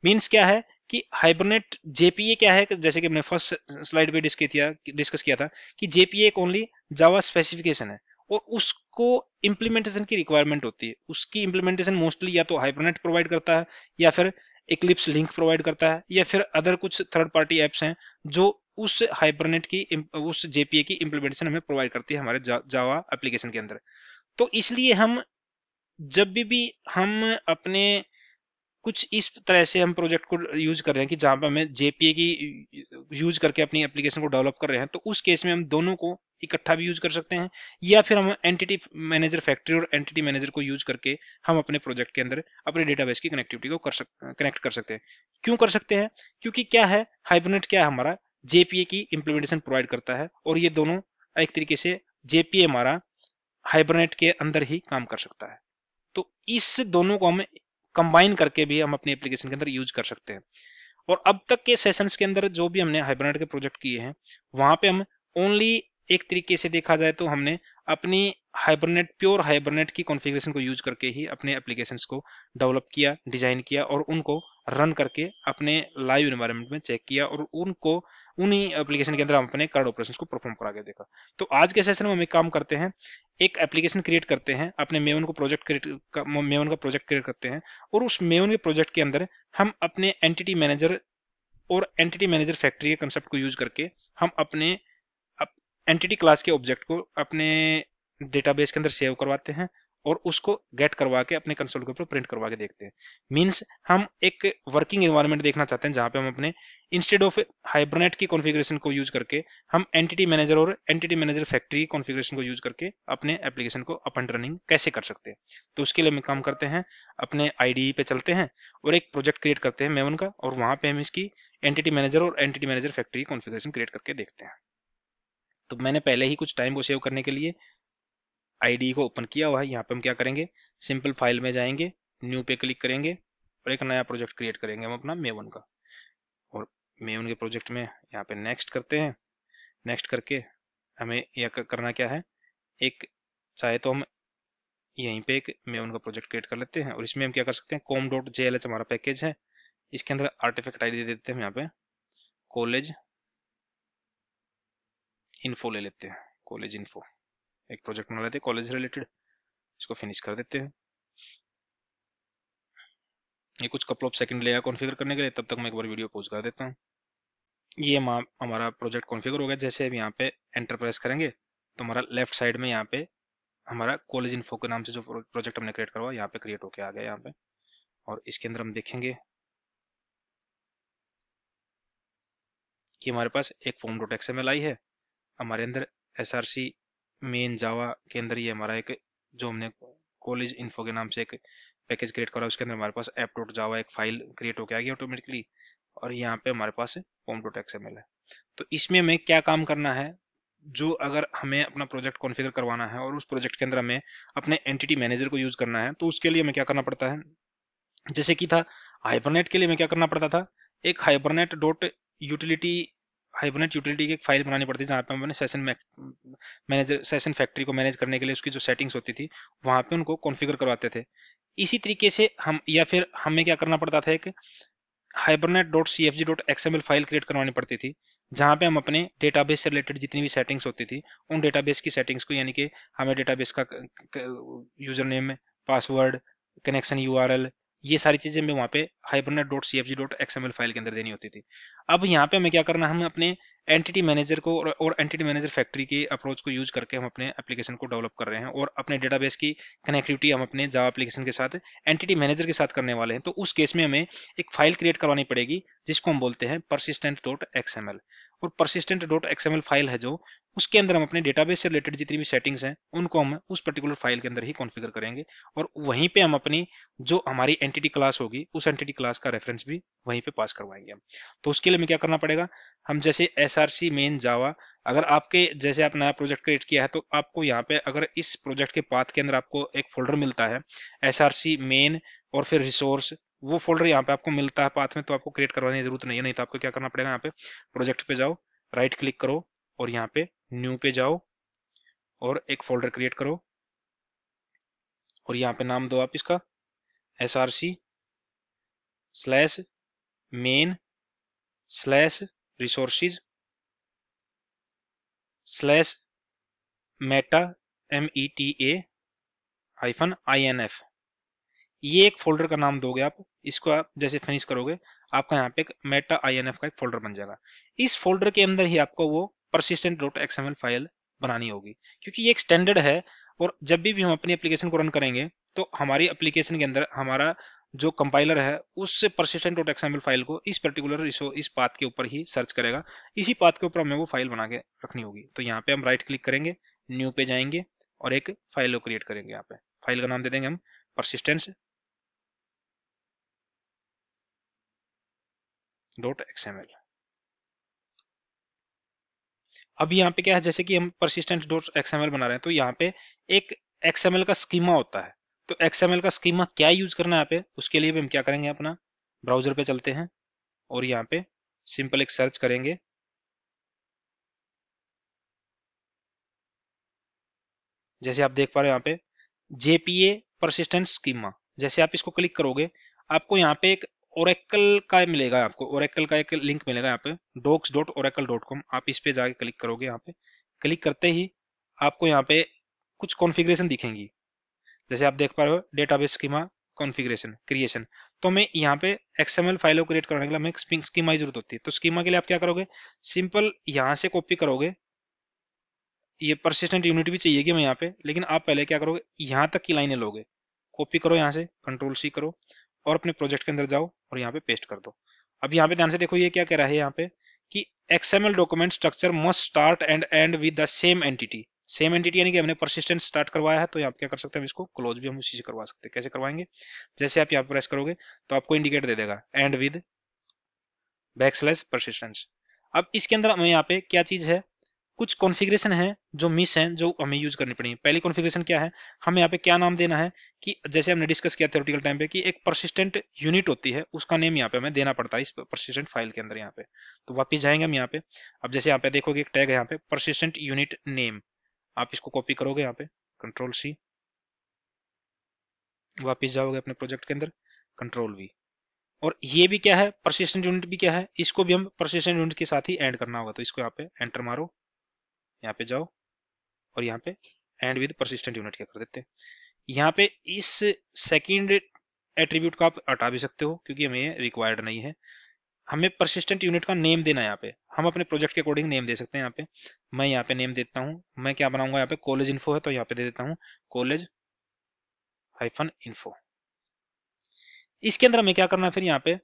Means क्या है कि हाइबरनेट जेपीए क्या है, जैसे कि हमने फर्स्ट स्लाइड पे डिस्कस किया था कि जेपीए एक ओनली जावा स्पेसिफिकेशन है, और उसको इंप्लीमेंटेशन की रिक्वायरमेंट होती है। उसकी इंप्लीमेंटेशन मोस्टली या तो हाइबरनेट प्रोवाइड करता है, या फिर इक्लिप्स लिंक प्रोवाइड करता है, या फिर अदर कुछ थर्ड पार्टी एप्स हैं जो उस हाइबरनेट की, उस जेपीए की इंप्लीमेंटेशन हमें प्रोवाइड करती है हमारे जावा एप्लीकेशन के अंदर। तो इसलिए हम जब भी हम अपने कुछ इस तरह से हम प्रोजेक्ट को यूज कर रहे हैं कि जहां पर हमें जेपीए की यूज करके अपनी एप्लीकेशन को डेवलप कर रहे हैं, तो उस केस में हम दोनों को इकट्ठा भी यूज कर सकते हैं, या फिर हम एंटिटी मैनेजर फैक्ट्री और एंटिटी मैनेजर को यूज करके हम अपने प्रोजेक्ट के अंदर अपने डेटाबेस की कनेक्टिविटी को कनेक्ट कर सकते हैं। क्यों कर सकते हैं, क्योंकि क्या है, हाइबरनेट क्या है, हमारा जेपीए की इंप्लीमेंटेशन प्रोवाइड करता है, और ये दोनों एक तरीके से जेपीए हमारा हाइबरनेट के अंदर ही काम कर सकता है। तो इस दोनों को हम कंबाइन करके भी हम अपनी एप्लीकेशन के अंदर यूज कर सकते हैं। और अब तक के सेशंस के अंदर जो भी हमने हाइबरनेट के प्रोजेक्ट किए हैं, वहां पे हम ओनली एक तरीके से देखा जाए तो हमने अपनी हाइबरनेट, प्योर हाइबरनेट की कॉन्फ़िगरेशन को यूज करके ही अपने एप्लीकेशंस को डेवलप किया, डिजाइन किया, और उनको रन करके अपने लाइव एनवायरनमेंट में चेक किया, और उनको उन्हीं एप्लीकेशन के अंदर हम अपने कार्ड ऑपरेशंस को परफॉर्म करा के देखा। तो आज के सेशन में हम एक काम करते हैं, एक एप्लीकेशन क्रिएट करते हैं, अपने मेवन को मेवन का प्रोजेक्ट क्रिएट करते हैं, और उस मेवन के प्रोजेक्ट के अंदर हम अपने एंटिटी मैनेजर और एंटिटी मैनेजर फैक्ट्री के कंसेप्ट को यूज करके हम अपने एंटिटी क्लास के ऑब्जेक्ट को अपने डेटाबेस के अंदर सेव करवाते हैं, और उसको गेट करवा के अपने कंसोल के ऊपर प्रिंट करवा के देखते हैं। मींस हम एक वर्किंग एनवायरनमेंट देखना चाहते हैं जहां पे हम अपने, इंस्टेड ऑफ हाइबरनेट की कॉन्फ़िगरेशन को यूज करके, हम एंटिटी मैनेजर और एंटिटी मैनेजर फैक्ट्री कॉन्फ़िगरेशन को यूज करके अपने एप्लीकेशन को अप एंड रनिंग कैसे कर सकते हैं। तो उसके लिए हम काम करते हैं, अपने आईडीई पे चलते हैं और एक प्रोजेक्ट क्रिएट करते हैं मेवन का, और वहां पे हम इसकी एंटिटी मैनेजर और entity manager factory configuration create करके देखते हैं। तो मैंने पहले ही कुछ टाइम को सेव करने के लिए आईडी को ओपन किया हुआ है। यहाँ पे हम क्या करेंगे, सिंपल फाइल में जाएंगे, न्यू पे क्लिक करेंगे, और एक नया प्रोजेक्ट क्रिएट करेंगे हम अपना मेवन का। और मेवन के प्रोजेक्ट में यहाँ पे नेक्स्ट करते हैं। नेक्स्ट करके हमें यह करना क्या है, एक चाहे तो हम यहीं पे एक मैं उनका प्रोजेक्ट क्रिएट कर लेते हैं और इसमें हम क्या कर सकते हैं, com.jls हमारा पैकेज है, इसके अंदर आर्टिफैक्ट आईडी दे देते हैं हम यहाँ पे कॉलेज इन्फो ले लेते हैं, कॉलेज इन्फो एक प्रोजेक्ट बना लेते हैं कॉलेज रिलेटेड, इसको फिनिश कर देते हैं। ये कुछ कपल ऑफ सेकंड लेगा कॉन्फ़िगर करने के लिए, तब तक मैं एक बार वीडियो पॉज कर देता हूँ। ये हमारा प्रोजेक्ट कॉन्फ़िगर हो गया। जैसे अब यहाँ पे एंटर प्रेस करेंगे तो हमारा लेफ्ट साइड में यहाँ पे हमारा कॉलेज इन्फो के नाम से जो प्रोजेक्ट हमने क्रिएट करवा यहाँ पे क्रिएट होके आ गया यहाँ पे। और इसके अंदर हम देखेंगे कि हमारे पास एक फॉर्म डॉट एक्सएमएल आई है, हमारे अंदर एसआरसी मेन जावा के अंदर ये हमारा एक जो हमने कॉलेज इन्फो के नाम से एक पैकेज क्रिएट करा, उसके अंदर हमारे पास ऐप डॉट जावा एक फाइल क्रिएट होके आ गई ऑटोमेटिकली। और यहाँ पे हमारे पास फॉर्म डॉट एक्सएमएल है। तो इसमें हमें क्या काम करना है, जो अगर हमें अपना प्रोजेक्ट कॉन्फ़िगर करवाना है और उस प्रोजेक्ट के अंदर हमें अपने एंटिटी मैनेजर को यूज करना है, तो उसके लिए हमें क्या करना पड़ता है, जैसे कि था हाइबरनेट के लिए हमें क्या करना पड़ता था, एक hibernate dot utility hibernate utility की एक फाइल बनानी पड़ती थी, जहाँ पे हमने सेशन मैनेजर सेशन फैक्ट्री को मैनेज करने के लिए उसकी जो सेटिंग्स होती थी वहां पे उनको कॉन्फ़िगर करवाते थे। इसी तरीके से हम या फिर हमें क्या करना पड़ता था, एक hibernate.cfg.xml फाइल क्रिएट करवानी पड़ती थी, जहां पे हम अपने डेटाबेस से रिलेटेड जितनी भी सेटिंग्स होती थी उन डेटाबेस की सेटिंग्स को, यानी कि हमें डेटाबेस का user name, password, connection URL, ये सारी चीजें हमें वहाँ पे hibernate.cfg.xml फाइल के अंदर देनी होती थी। अब यहाँ पे हमें क्या करना है, हम अपने एंटिटी मैनेजर को और एंटिटी मैनेजर फैक्ट्री के अप्रोच को यूज करके हम अपने एप्लीकेशन को डेवलप कर रहे हैं और अपने डेटाबेस की कनेक्टिविटी हम अपने जावा एप्लीकेशन के साथ एंटिटी मैनेजर के साथ करने वाले हैं। तो उस केस में हमें एक फाइल क्रिएट करवानी पड़ेगी जिसको हम बोलते हैं persistent.xml। और persistent.xml फाइल है जो, उसके अंदर हम अपने डेटाबेस से रिलेटेड जितनी भी सेटिंग्स हैं उनको हम उस पर्टिकुलर फाइल के अंदर ही कॉन्फ़िगर करेंगे और वहीं पे हम अपनी जो हमारी एंटिटी क्लास होगी उस एंटिटी क्लास का रेफरेंस भी वहीं पे पास करवाएंगे हम। तो उसके लिए हमें क्या करना पड़ेगा, हम जैसे एसआरसी मेन जावा, अगर आपके जैसे आप नया प्रोजेक्ट क्रिएट किया है तो आपको यहाँ पे अगर इस प्रोजेक्ट के पाथ के अंदर आपको एक फोल्डर मिलता है एसआरसी मेन और फिर रिसोर्स, वो फोल्डर यहाँ पे आपको मिलता है पाथ में, तो आपको क्रिएट करवाने की जरूरत नहीं है। नहीं तो आपको क्या करना पड़ेगा, यहाँ पे प्रोजेक्ट पे जाओ, राइट क्लिक करो और यहाँ पे न्यू पे जाओ और एक फोल्डर क्रिएट करो और यहाँ पे नाम दो आप इसका SRC slash main slash resources slash Meta META -INF, ये एक फोल्डर का नाम दोगे आप। इसको आप जैसे फिनिश करोगे आपका यहाँ पे एक मेटा INF का एक फोल्डर बन जाएगा। इस फोल्डर के अंदर ही आपको वो persistent.xml फाइल बनानी होगी, क्योंकि ये एक स्टैंडर्ड है और जब भी हम अपनी एप्लीकेशन को रन करेंगे तो हमारी एप्लीकेशन के अंदर हमारा जो कंपाइलर है उस persistent.xml फाइल को इस पर्टिकुलर इस पाथ के ऊपर ही सर्च करेगा, इसी पाथ के ऊपर हमें वो फाइल बना के रखनी होगी। तो यहाँ पे हम राइट क्लिक करेंगे, न्यू पे जाएंगे और एक फाइल को क्रिएट करेंगे। यहाँ पे फाइल का नाम दे देंगे हम persistent.xml। अब यहाँ पे क्या है, जैसे कि हम persistent.xml बना रहे हैं तो यहाँ पे एक XML का स्कीमा होता है। तो XML का स्कीमा क्या यूज करना है यहाँ पे, उसके लिए भी हम क्या करेंगे, अपना ब्राउजर पे चलते हैं और यहाँ पे सिंपल एक सर्च करेंगे। जैसे आप देख पा रहे हो यहाँ पे JPA persistent स्कीमा, जैसे आप इसको क्लिक करोगे आपको यहाँ पे एक ओरेकल का मिलेगा, आपको ओरेकल का एक लिंक मिलेगा यहाँ पे docs.oracle.com, आप इस पे जाके क्लिक करोगे। यहाँ पे क्लिक करते ही आपको यहाँ पे कुछ कॉन्फ़िगरेशन दिखेंगी। जैसे आप देख पा रहे हो डेटाबेस स्कीमा कॉन्फ़िगरेशन क्रिएशन, तो हमें यहाँ पे XML फाइलों क्रिएट करने के लिए हमें स्कीमा की जरूरत होती है। तो स्कीमा के लिए आप क्या करोगे, सिंपल यहाँ से कॉपी करोगे, ये परसिस्टेंट यूनिट भी चाहिए कि मैं यहाँ पे, लेकिन आप पहले क्या करोगे, यहाँ तक की लाइनें लोगे, कॉपी करो यहाँ से Ctrl+C करो और अपने प्रोजेक्ट के अंदर जाओ और यहाँ पे पेस्ट कर दो। अब यहाँ पे ध्यान से देखो ये क्या कह रहा है यहाँ पे कि XML document structure must start and and with the same entity. Same entity यानी कि हमने परसिस्टेंट स्टार्ट करवाया है, तो यहाँ पे क्या कर सकते हैं, इसको क्लोज भी हम उसी से करवा सकते हैं। कैसे करवाएंगे, जैसे आप यहाँ प्रेस करोगे तो आपको इंडिकेट दे देगा एंड विद \persistence। अब इसके अंदर हमें यहाँ पे क्या चीज है, कुछ कॉन्फ़िगरेशन है जो मिस है, जो हमें यूज करनी पड़ेगी। पहली कॉन्फ़िगरेशन क्या है, हमें यहाँ पे क्या नाम देना है कि जैसे हमने डिस्कस किया थ्योरेटिकल टाइम पे कि एक परसिस्टेंट यूनिट होती है, उसका नेम यहाँ पे हमें देना पड़ता है इस परसिस्टेंट फाइल के अंदर। यहाँ पे तो वापिस जाएंगे हम यहाँ पे। अब जैसे यहाँ पे देखोगे एक टैग है यहाँ पे परसिस्टेंट यूनिट नेम, आप इसको कॉपी करोगे यहाँ पे Ctrl+C वापिस जाओगे अपने प्रोजेक्ट के अंदर, कंट्रोल वी। और ये भी क्या है, परसिस्टेंट यूनिट भी क्या है, इसको भी हम परसिस्टेंट यूनिट के साथ ही ऐड करना होगा। तो इसको यहाँ पे एंटर मारो, यहाँ पे जाओ और यहाँ पे एंड विद परसिस्टेंट यूनिट क्या कर देते हैं। यहाँ पे इस सेकंड एट्रीब्यूट को आप हटा भी सकते हो क्योंकि हमें ये रिक्वायर्ड नहीं है। हमें परसिस्टेंट यूनिट का नेम देना है। यहाँ पे हम अपने प्रोजेक्ट के अकॉर्डिंग नेम दे सकते हैं। यहाँ पे मैं यहाँ पे नेम देता हूँ, मैं क्या बनाऊंगा, यहाँ पे कॉलेज इन्फो है तो यहाँ पे दे देता हूँ कॉलेज हाइफन इन्फो। इसके अंदर हमें क्या करना है, फिर यहाँ पे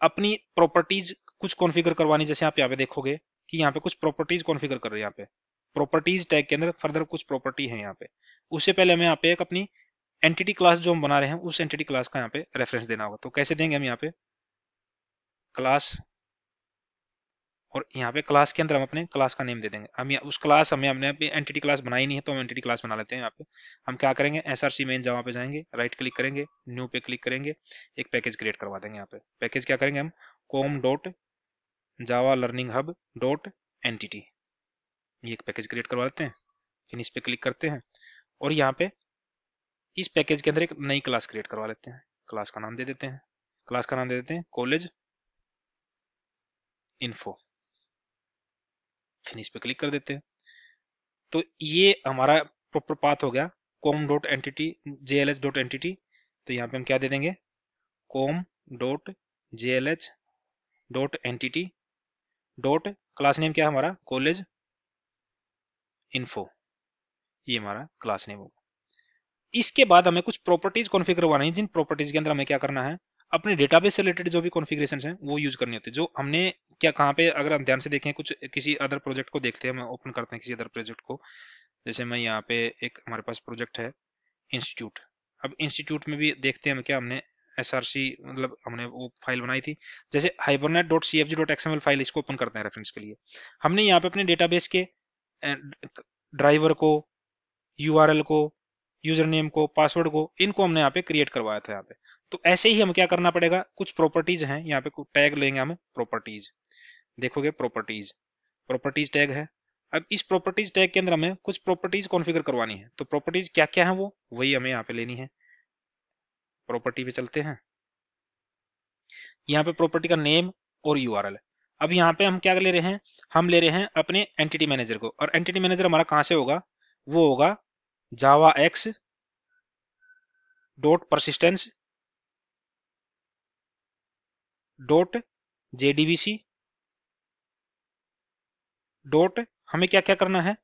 अपनी प्रॉपर्टीज कुछ कॉन्फ़िगर करवानी। जैसे आप यहाँ पे देखोगे कि यहाँ पे कुछ प्रॉपर्टीज कॉन्फ़िगर कर रहे हैं। यहाँ पे प्रॉपर्टीज टैग के अंदर फर्दर कुछ प्रॉपर्टी है यहाँ पे। उससे पहले हमें यहाँ पे एक अपनी एंटिटी क्लास जो हम बना रहे हैं उस एंटिटी क्लास का यहाँ पे रेफरेंस देना होगा। तो कैसे देंगे हम, यहाँ पे क्लास, और यहाँ पे क्लास के अंदर हम अपने क्लास का नेम दे देंगे। हम उस क्लास, हमें हमने अपनी एंटिटी क्लास बनाई नहीं है तो हम एंटिटी क्लास बना लेते हैं। यहाँ पे हम क्या करेंगे, एसआरसी मेन जावा पे जाएंगे, राइट क्लिक करेंगे, न्यू पे क्लिक करेंगे, एक पैकेज क्रिएट करवा देंगे। यहाँ पे पैकेज क्या करेंगे हम, com डॉट जावा लर्निंग हब डॉट एंटिटी, ये एक पैकेज क्रिएट करवा लेते हैं। फिनिश पे क्लिक करते हैं और यहाँ पे इस पैकेज के अंदर एक नई क्लास क्रिएट करवा लेते हैं। क्लास का नाम दे देते हैं, क्लास का नाम दे देते हैं कॉलेज इन्फो। फिनिश पे क्लिक कर देते हैं। तो ये हमारा प्रॉपर पाथ हो गया, com dot entity jls dot entity. तो यहाँ पे हम क्या दे देंगे, com dot jls dot entity dot class name क्या है हमारा, कॉलेज इन्फो, ये हमारा क्लास नेम होगा। इसके बाद हमें कुछ प्रॉपर्टीज कॉन्फ़िगर करवानी है, जिन प्रॉपर्टीज के अंदर हमें क्या करना है, अपने डेटाबेस से रिलेटेड जो भी कॉन्फ़िगरेशंस हैं वो यूज करनी होती है। जो हमने क्या, कहाँ पे, अगर हम ध्यान से देखें, कुछ किसी अदर प्रोजेक्ट को देखते हैं, हम ओपन करते हैं किसी अदर प्रोजेक्ट को। जैसे मैं यहाँ पे एक हमारे पास प्रोजेक्ट है इंस्टीट्यूट। अब इंस्टीट्यूट में भी देखते हैं हम क्या, हमने एसआरसी मतलब हमने वो फाइल बनाई थी। जैसे Hibernate dot C F G dot XML file, इसको ओपन करते हैं रेफरेंस के लिए। हमने यहाँ पे अपने डेटाबेस के ड्राइवर को, यूआरएल को, यूजर नेम को, पासवर्ड को, इनको हमने यहाँ पे क्रिएट करवाया था यहाँ पे। तो ऐसे ही हमें क्या करना पड़ेगा, कुछ प्रॉपर्टीज हैं यहाँ पे, कुछ टैग लेंगे हम प्रॉपर्टीज। देखोगे प्रॉपर्टीज, प्रॉपर्टीज टैग है। अब इस प्रॉपर्टीज टैग के अंदर हमें कुछ प्रॉपर्टीज कॉन्फ़िगर करवानी है। तो प्रॉपर्टीज क्या क्या है, वो वही हमें यहाँ पे लेनी है। प्रॉपर्टी पे चलते हैं, यहाँ पे प्रॉपर्टी का नेम और यूआरएल। अब यहाँ पे हम क्या ले रहे हैं, हम ले रहे हैं अपने एंटिटी मैनेजर को। और एंटिटी मैनेजर हमारा कहाँ से होगा, वो होगा जावा x dot persistence dot JDBC dot, हमें क्या क्या करना है,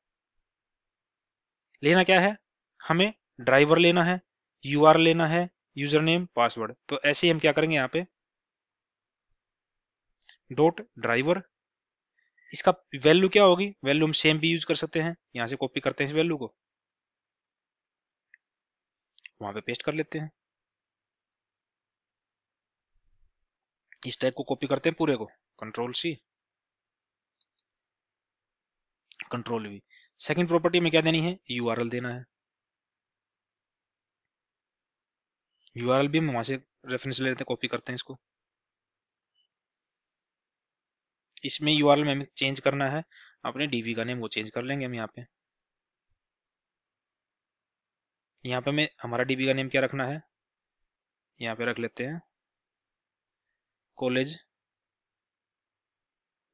लेना क्या है, हमें ड्राइवर लेना है, यूआरएल लेना है, यूजर नेम, पासवर्ड। तो ऐसे ही हम क्या करेंगे, यहाँ पे डॉट ड्राइवर, इसका वैल्यू क्या होगी, वैल्यू हम सेम भी यूज कर सकते हैं। यहाँ से कॉपी करते हैं इस वैल्यू को, वहां पे पेस्ट कर लेते हैं। इस टैग को कॉपी करते हैं पूरे को, control C, control V. Second property में क्या देनी है, यूआरएल देना है। यूआरएल भी हम वहां से रेफरेंस ले लेते हैं, कॉपी करते हैं इसको। इसमें यूआरएल में हमें चेंज करना है अपने डीबी का नेम, वो चेंज कर लेंगे हम यहाँ पे। यहाँ पे हमें हमारा डीबी का नेम क्या रखना है, यहाँ पे रख लेते हैं कॉलेज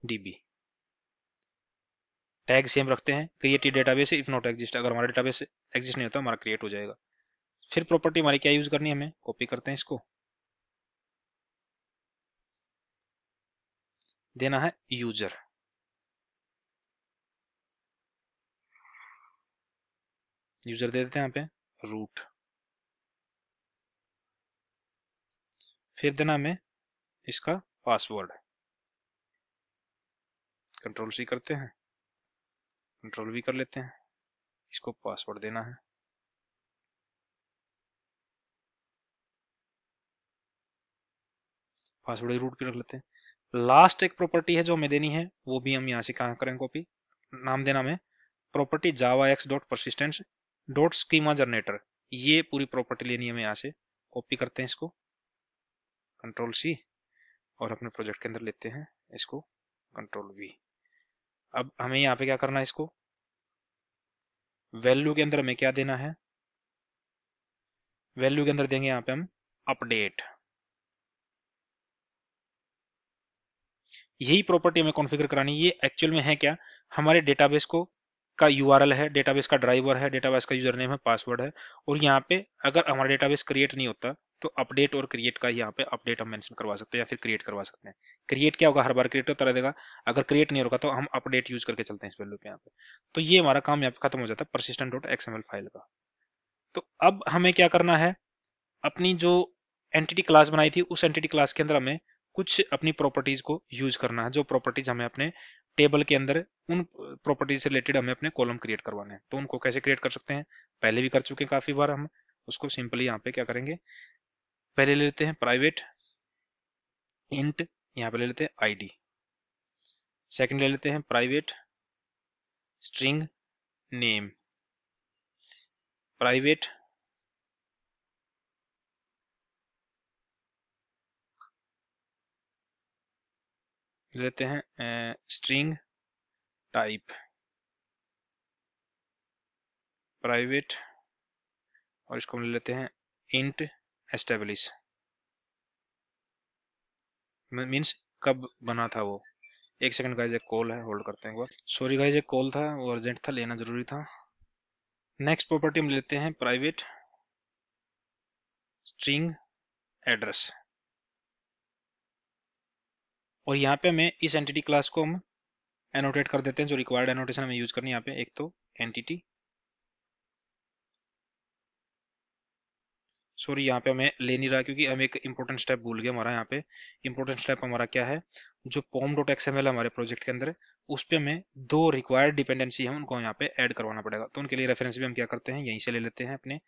डीबी। टैग सेम रखते हैं, created database if not exist, अगर हमारा डेटाबेस एग्जिस्ट नहीं होता हमारा क्रिएट हो जाएगा। फिर प्रॉपर्टी हमारी क्या यूज करनी है, हमें कॉपी करते हैं इसको, देना है यूजर, यूजर दे देते हैं यहाँ पे रूट। फिर देना हमें इसका पासवर्ड, कंट्रोल सी करते हैं, कंट्रोल वी कर लेते हैं, इसको पासवर्ड देना है। पासवर्ड रूट पे रख लेते हैं। लास्ट एक प्रॉपर्टी है जो हमें देनी है, वो भी हम यहाँ से कहाँ करें कॉपी, नाम देना हमें प्रॉपर्टी जावा x dot persistence dot schema generator. ये पूरी प्रॉपर्टी लेनी है हमें, यहाँ से कॉपी करते हैं इसको, कंट्रोल सी, और अपने प्रोजेक्ट के अंदर लेते हैं इसको, कंट्रोल वी। अब हमें यहाँ पे क्या करना है, इसको वैल्यू के अंदर हमें क्या देना है, वैल्यू के अंदर देंगे यहाँ पे हम अपडेट। यही प्रॉपर्टी हमें कॉन्फ़िगर करानी है। ये एक्चुअल में है क्या, हमारे डेटाबेस को का यूआरएल है, डेटाबेस का ड्राइवर है, डेटाबेस का यूजर नेम है, पासवर्ड है, और यहाँ पे अगर हमारा डेटाबेस क्रिएट नहीं होता तो अपडेट और क्रिएट का यहाँ पे अपडेट हम मेंशन करवा सकते हैं या फिर क्रिएट करवा सकते हैं। क्रिएट क्या होगा, हर बार क्रिएट होता रहेगा, अगर क्रिएट नहीं होगा तो हम अपडेट यूज करके चलते हैं इस वैल्यू पे यहाँ पे। तो ये हमारा काम यहाँ पे खत्म हो जाता है persistent डॉट एक्सएमएल फाइल का। तो अब हमें क्या करना है, अपनी जो एंटिटी क्लास बनाई थी उस एंटिटी क्लास के अंदर हमें कुछ अपनी प्रॉपर्टीज को यूज करना है, जो प्रॉपर्टीज हमें अपने टेबल के अंदर उन प्रॉपर्टीज से रिलेटेड हमें अपने कॉलम क्रिएट करवाने हैं। तो उनको कैसे क्रिएट कर सकते हैं, पहले भी कर चुके हैं काफी बार हम, उसको सिंपली यहाँ पे क्या करेंगे, पहले ले लेते हैं प्राइवेट इंट, यहाँ पे ले लेते हैं आईडी, सेकंड ले लेते हैं प्राइवेट स्ट्रिंग नेम, प्राइवेट ले लेते हैं स्ट्रिंग टाइप, प्राइवेट, और इसको हम ले लेते हैं इंट एस्टेब्लिश, मीन्स कब बना था वो। एक सेकंड गाइस, एक कॉल है, होल्ड करते हैं एक बार। सॉरी गाइस, एक कॉल था, वो अर्जेंट था, लेना जरूरी था। नेक्स्ट प्रॉपर्टी हम लेते हैं प्राइवेट स्ट्रिंग एड्रेस, और यहाँ पे हमें इस एंटिटी क्लास को हम एनोटेट कर देते हैं, जो रिक्वायर्ड एनोटेशन हमें यूज करनी है यहाँ पे। एक तो एंटिटी, सॉरी यहाँ पे हमें ले नहीं रहा क्योंकि हम एक इंपॉर्टेंट स्टेप भूल गए। हमारा यहाँ पे इंपॉर्टेंट स्टेप हमारा क्या है, जो पॉम डॉट एक्सएमएल है हमारे प्रोजेक्ट के अंदर, उस पे हमें दो रिक्वायर्ड डिपेंडेंसी है उनको यहाँ पे ऐड करवाना पड़ेगा। तो उनके लिए रेफरेंस भी हम क्या करते हैं, यहीं से ले लेते हैं, अपने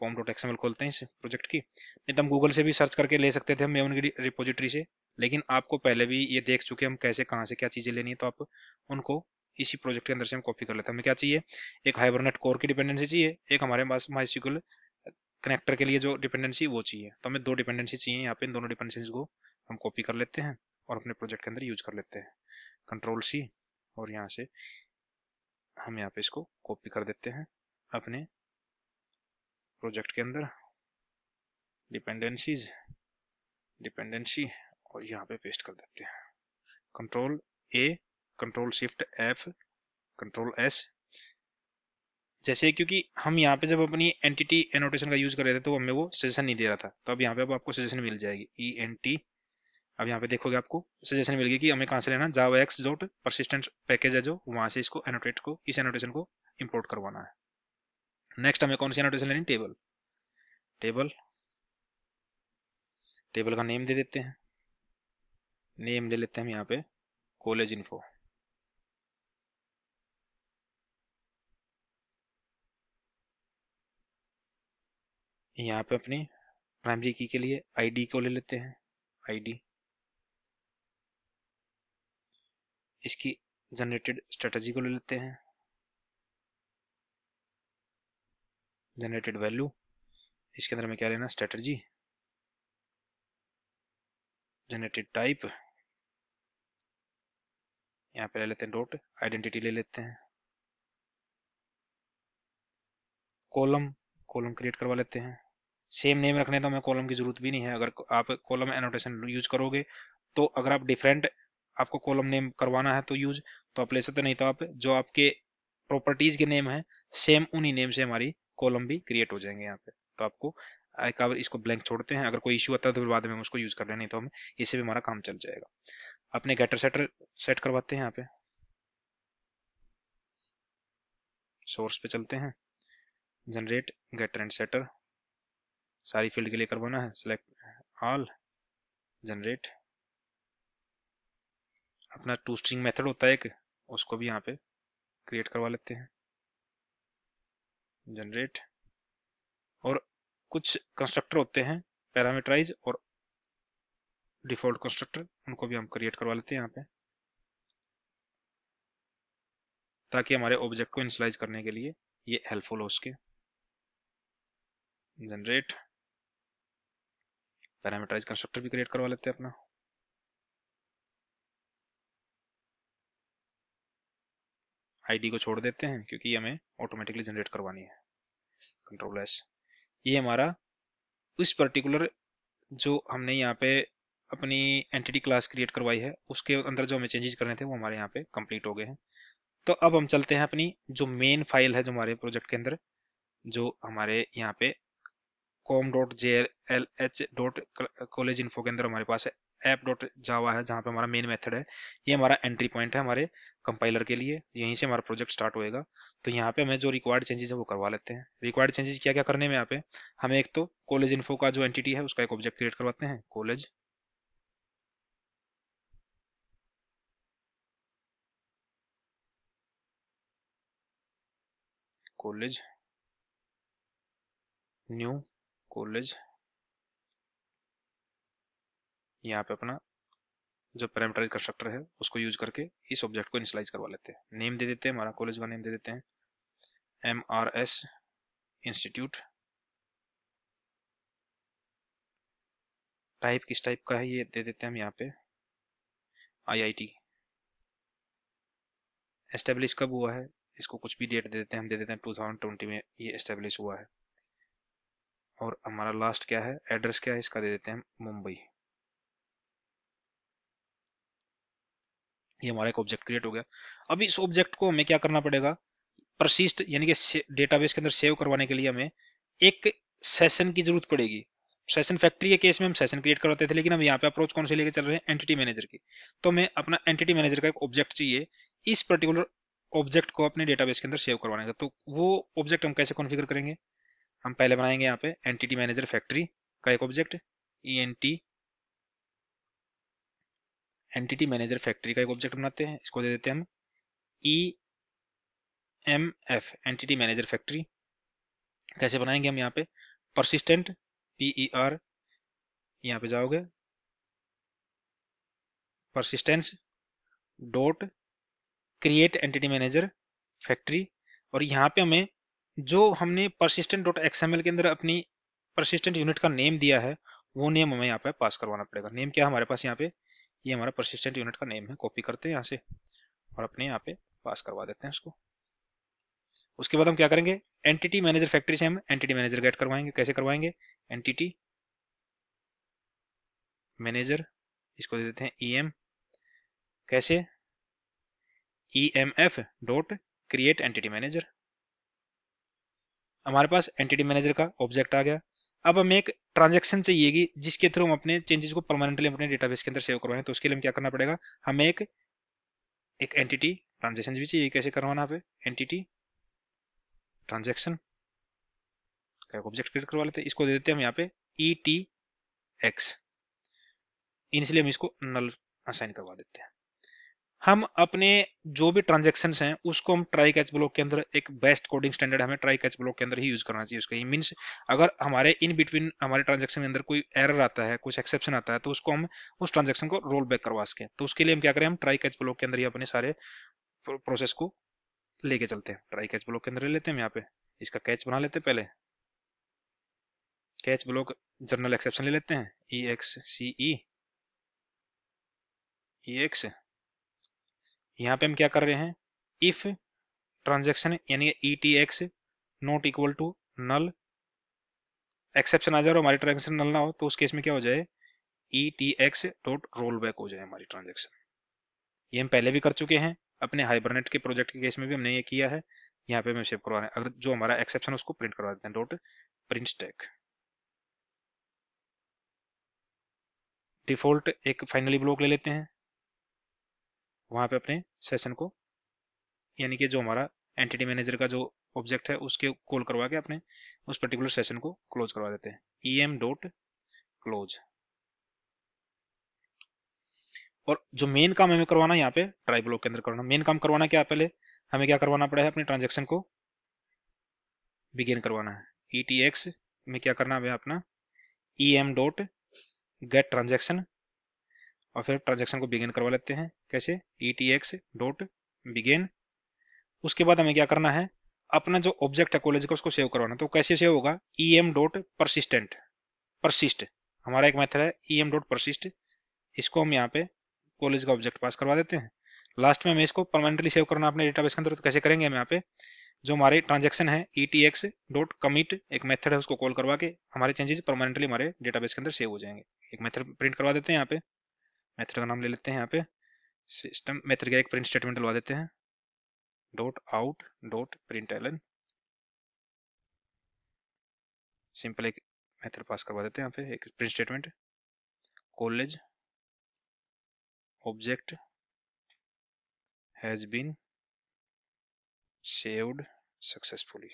पॉम डॉट एक्सएमएल खोलते हैं इस प्रोजेक्ट की। नहीं तो हम गूगल से भी सर्च करके ले सकते थे हम उनकी रिपोजिटरी से, लेकिन आपको पहले भी ये देख चुके हम कैसे कहाँ से क्या चीजें लेनी है, तो आप उनको इसी प्रोजेक्ट के अंदर से हम कॉपी कर लेते हैं। हमें क्या चाहिए, एक हाइबरनेट कोर की डिपेंडेंसी चाहिए, एक हमारे पास माइस्क्ल कनेक्टर के लिए जो डिपेंडेंसी वो चाहिए। तो हमें दो डिपेंडेंसी चाहिए यहाँ पे, इन दोनों डिपेंडेंसीज को हम कॉपी कर लेते हैं और अपने प्रोजेक्ट के अंदर यूज कर लेते हैं। कंट्रोल सी, और यहाँ से हम यहाँ पे इसको कॉपी कर देते हैं अपने प्रोजेक्ट के अंदर, डिपेंडेंसीज, डिपेंडेंसी, और यहाँ पे पेस्ट कर देते हैं। कंट्रोल ए, control shift F, control S. जैसे क्योंकि हम यहाँ पे जब अपनी एंटिटी एनोटेशन का यूज कर रहे थे तो हमें वो सजेशन नहीं दे रहा था, तो अब यहाँ पे अब आपको सजेशन मिल जाएगी, ई एन टी। अब यहाँ पे देखोगे आपको सजेशन मिल गई कि हमें कहाँ से लेना, जावा एक्स डॉट परसिस्टेंट पैकेज है जो, वहां से इसको एनोटेट को, इस एनोटेशन को इंपोर्ट करवाना है। नेक्स्ट हमें कौन सी एनोटेशन लेनी, टेबल, टेबल, टेबल का नेम दे देते हैं, नेम ले लेते हैं हम यहाँ पे कॉलेज इन्फो। यहाँ पे अपनी प्राइमरी की के लिए आईडी को ले लेते हैं, आईडी, इसकी जनरेटेड स्ट्रेटजी को ले लेते हैं, जनरेटेड वैल्यू, इसके अंदर हमें क्या लेना, स्ट्रेटजी, जनरेटेड टाइप, यहाँ पे ले लेते हैं डॉट, आइडेंटिटी ले लेते हैं, कॉलम, कॉलम क्रिएट करवा लेते हैं। सेम नेम रखने तो हमें कॉलम की जरूरत भी नहीं है, अगर आप कॉलम एनोटेशन यूज करोगे तो अगर आप डिफरेंट, आपको कॉलम नेम करवाना है तो यूज, तो आप ले सकते, नहीं तो आप जो आपके प्रॉपर्टीज के नेम है सेम उन्हीं नेम से हमारी कॉलम भी क्रिएट हो जाएंगे यहाँ पे। तो आपको एक बार इसको ब्लैंक छोड़ते हैं, अगर कोई इश्यू आता है तो फिर बाद में हम उसको यूज कर लें, नहीं तो हम इससे भी हमारा काम चल जाएगा। अपने गेटर सेटर सेट करवाते हैं, यहाँ पे सोर्स पे चलते हैं, जनरेट गेटर एंड सेटर, सारी फील्ड के लिए करवाना है, सेलेक्ट ऑल, जनरेट। अपना टू स्ट्रिंग मेथड होता है एक, उसको भी यहाँ पे क्रिएट करवा लेते हैं, जनरेट। और कुछ कंस्ट्रक्टर होते हैं पैरामीटराइज और डिफॉल्ट कंस्ट्रक्टर, उनको भी हम क्रिएट करवा लेते हैं यहाँ पे, ताकि हमारे ऑब्जेक्ट को इनिशियलाइज करने के लिए ये हेल्पफुल हो उसके। जनरेट, पैरामीटराइज कंस्ट्रक्टर भी क्रिएट करवा लेते हैं अपना, आईडी को छोड़ देते हैं क्योंकि हमें ऑटोमेटिकली जनरेट करवानी है, कंट्रोल एस। ये हमारा उस पर्टिकुलर जो हमने यहाँ पे अपनी एंटिटी क्लास क्रिएट करवाई है उसके अंदर जो हमें चेंजेस करने थे वो हमारे यहाँ पे कंप्लीट हो गए हैं। तो अब हम चलते हैं अपनी जो मेन फाइल है जो हमारे प्रोजेक्ट के अंदर, जो हमारे यहाँ पे com.jlh. college info के अंदर हमारे पास है app.java है, जहाँ पे हमारा मेन मेथड है। ये हमारा एंट्री पॉइंट है हमारे कंपाइलर के लिए, यहीं से हमारा प्रोजेक्ट स्टार्ट होएगा। तो यहाँ पे हमें जो रिक्वायर्ड चेंजेस है वो करवा लेते हैं। रिक्वायर्ड चेंजेस क्या क्या करने में यहाँ पे हमें, एक तो कॉलेज इन्फो का जो एंटिटी है उसका एक ऑब्जेक्ट क्रिएट करवाते हैं, कॉलेज कॉलेज न्यू कॉलेज। यहाँ पे अपना जो पैरामीटराइज कंस्ट्रक्टर है उसको यूज करके इस ऑब्जेक्ट को इनिशियलाइज करवा लेते हैं। नेम दे देते हैं, हमारा कॉलेज का नेम दे देते हैं MRS इंस्टीट्यूट। टाइप किस टाइप का है ये दे देते हैं हम यहाँ पे IIT। एस्टेब्लिश कब हुआ है इसको कुछ भी डेट दे देते हैं, हम दे देते हैं 2020 में ये एस्टेब्लिश हुआ है। और हमारा लास्ट क्या है, एड्रेस क्या है इसका दे देते हैं मुंबई। ये हमारा एक ऑब्जेक्ट क्रिएट हो गया। अब इस ऑब्जेक्ट को हमें क्या करना पड़ेगा, परसिस्ट यानी कि डेटाबेस के अंदर सेव करवाने के लिए हमें एक सेशन की जरूरत पड़ेगी। सेशन फैक्ट्री के केस में हम सेशन क्रिएट करवाते थे, लेकिन हम यहाँ पे अप्रोच कौन से लेके चल रहे हैं, एंटिटी मैनेजर की। तो हमें अपना एंटिटी मैनेजर का एक ऑब्जेक्ट चाहिए इस पर्टिकुलर ऑब्जेक्ट को अपने डेटाबेस के अंदर सेव करवाने का। तो वो ऑब्जेक्ट हम कैसे कॉन्फ़िगर करेंगे, हम पहले बनाएंगे यहाँ पे एंटिटी मैनेजर फैक्ट्री का एक ऑब्जेक्ट, एंटिटी मैनेजर फैक्ट्री का एक ऑब्जेक्ट बनाते हैं, इसको दे देते हैं हम EMF एंटिटी मैनेजर फैक्ट्री। कैसे बनाएंगे हम यहाँ पे, परसिस्टेंट PER, यहाँ पे जाओगे persistence dot create entity manager factory, और यहाँ पे हमें जो हमने परसिस्टेंट डॉट XML के अंदर अपनी परसिस्टेंट यूनिट का नेम दिया है वो नेम हमें यहाँ पे पास करवाना पड़ेगा। नेम क्या हमारे पास यहाँ पे, ये हमारा परसिस्टेंट यूनिट का नेम है। कॉपी करते हैं यहाँ से और अपने यहाँ पे पास करवा देते हैं उसको। उसके बाद हम क्या करेंगे, एंटिटी मैनेजर फैक्ट्री से हम एंटिटी मैनेजर गेट करवाएंगे। कैसे करवाएंगे, एंटिटी मैनेजर, इसको दे देते हैं EM, कैसे EMF dot create entity manager. हमारे पास एंटिटी मैनेजर का ऑब्जेक्ट आ गया। अब हमें एक ट्रांजैक्शन चाहिएगी जिसके थ्रू हम अपने चेंजेस को परमानेंटली अपने डेटाबेस के अंदर सेव करवाएं। तो उसके लिए हम क्या करना पड़ेगा, हमें एक एंटिटी ट्रांजैक्शन भी चाहिए। कैसे करवाना है, एंटिटी ट्रांजैक्शन का ऑब्जेक्ट क्रिएट करवा लेते हैं, इसको दे देते हैं हम यहाँ पे ETX। इसलिए हम इसको नल असाइन करवा देते हैं। हम अपने जो भी ट्रांजेक्शन हैं उसको हम ट्राई कैच ब्लॉक के अंदर, एक बेस्ट कोडिंग स्टैंडर्ड हमें ट्राई कैच ब्लॉक के अंदर ही यूज करना चाहिए। उसका मीन्स अगर हमारे इन बिटवीन हमारे ट्रांजेक्शन के अंदर कोई एरर आता है, कुछ एक्सेप्शन आता है, तो उसको हम उस ट्रांजेक्शन को रोल बैक करवा सकें। तो उसके लिए हम क्या करें, हम ट्राई कैच ब्लॉक के अंदर ही अपने सारे प्रोसेस को लेके चलते हैं। ट्राई कैच ब्लॉक के अंदर ले लेते हैं हम यहाँ पे, इसका कैच बना लेते हैं। पहले कैच ब्लॉक जर्नल एक्सेप्शन ले लेते हैं, EX। यहाँ पे हम क्या कर रहे हैं, इफ ट्रांजेक्शन यानी ETX not equal to null, exception आ जाए और हमारी ट्रांजेक्शन नल ना हो तो उस केस में क्या हो जाए, ETX डॉट रोल बैक हो जाए हमारी ट्रांजेक्शन। ये हम पहले भी कर चुके हैं अपने हाइबरनेट के प्रोजेक्ट के केस में भी हमने ये किया है। यहाँ पे हम सेव करवा रहे हैं, अगर जो हमारा एक्सेप्शन उसको प्रिंट करवा देते हैं, डॉट प्रिंट स्टैक। डिफॉल्ट एक फाइनली ब्लॉक ले लेते हैं, वहां पे अपने सेशन को यानी कि जो हमारा एंटिटी मैनेजर का जो ऑब्जेक्ट है उसके कॉल करवा के अपने उस पर्टिकुलर सेशन को क्लोज करवा देते हैं, EM डॉट क्लोज। और जो मेन काम हमें करवाना है यहाँ पे ट्राई ब्लॉक के अंदर करना, मेन काम करवाना क्या है, पहले हमें क्या करवाना पड़ा है, अपने ट्रांजेक्शन को बिगिन करवाना है। ETX में क्या करना है अपना EM डॉट गेट ट्रांजेक्शन, और फिर ट्रांजेक्शन को बिगिन करवा लेते हैं। कैसे, ETX डॉट बिगिन। उसके बाद हमें क्या करना है, अपना जो ऑब्जेक्ट है कॉलेज का उसको सेव करवाना। तो कैसे सेव होगा, EM डॉट परसिस्टेंट, परसिस्ट हमारा एक मेथड है, EM डॉट परसिस्ट। इसको हम यहाँ पे कॉलेज का ऑब्जेक्ट पास करवा देते हैं। लास्ट में हमें इसको परमानेंटली सेव करना अपने डेटाबेस के अंदर। तो कैसे करेंगे हम यहाँ पे, जो हमारे ट्रांजेक्शन है etx डॉट कमिट एक मेथड है, उसको कॉल करवा के हमारे चेंजेस परमानेंटली हमारे डेटाबेस के अंदर सेव हो जाएंगे। एक मेथड प्रिंट करवा देते हैं यहाँ पे, मेथड का नाम ले लेते हैं यहाँ पे सिस्टम, मेथड का एक प्रिंट स्टेटमेंट डलवा देते हैं dot out dot println, simple एक मेथड पास करवा देते हैं यहाँ पे एक print statement, college object has been saved successfully.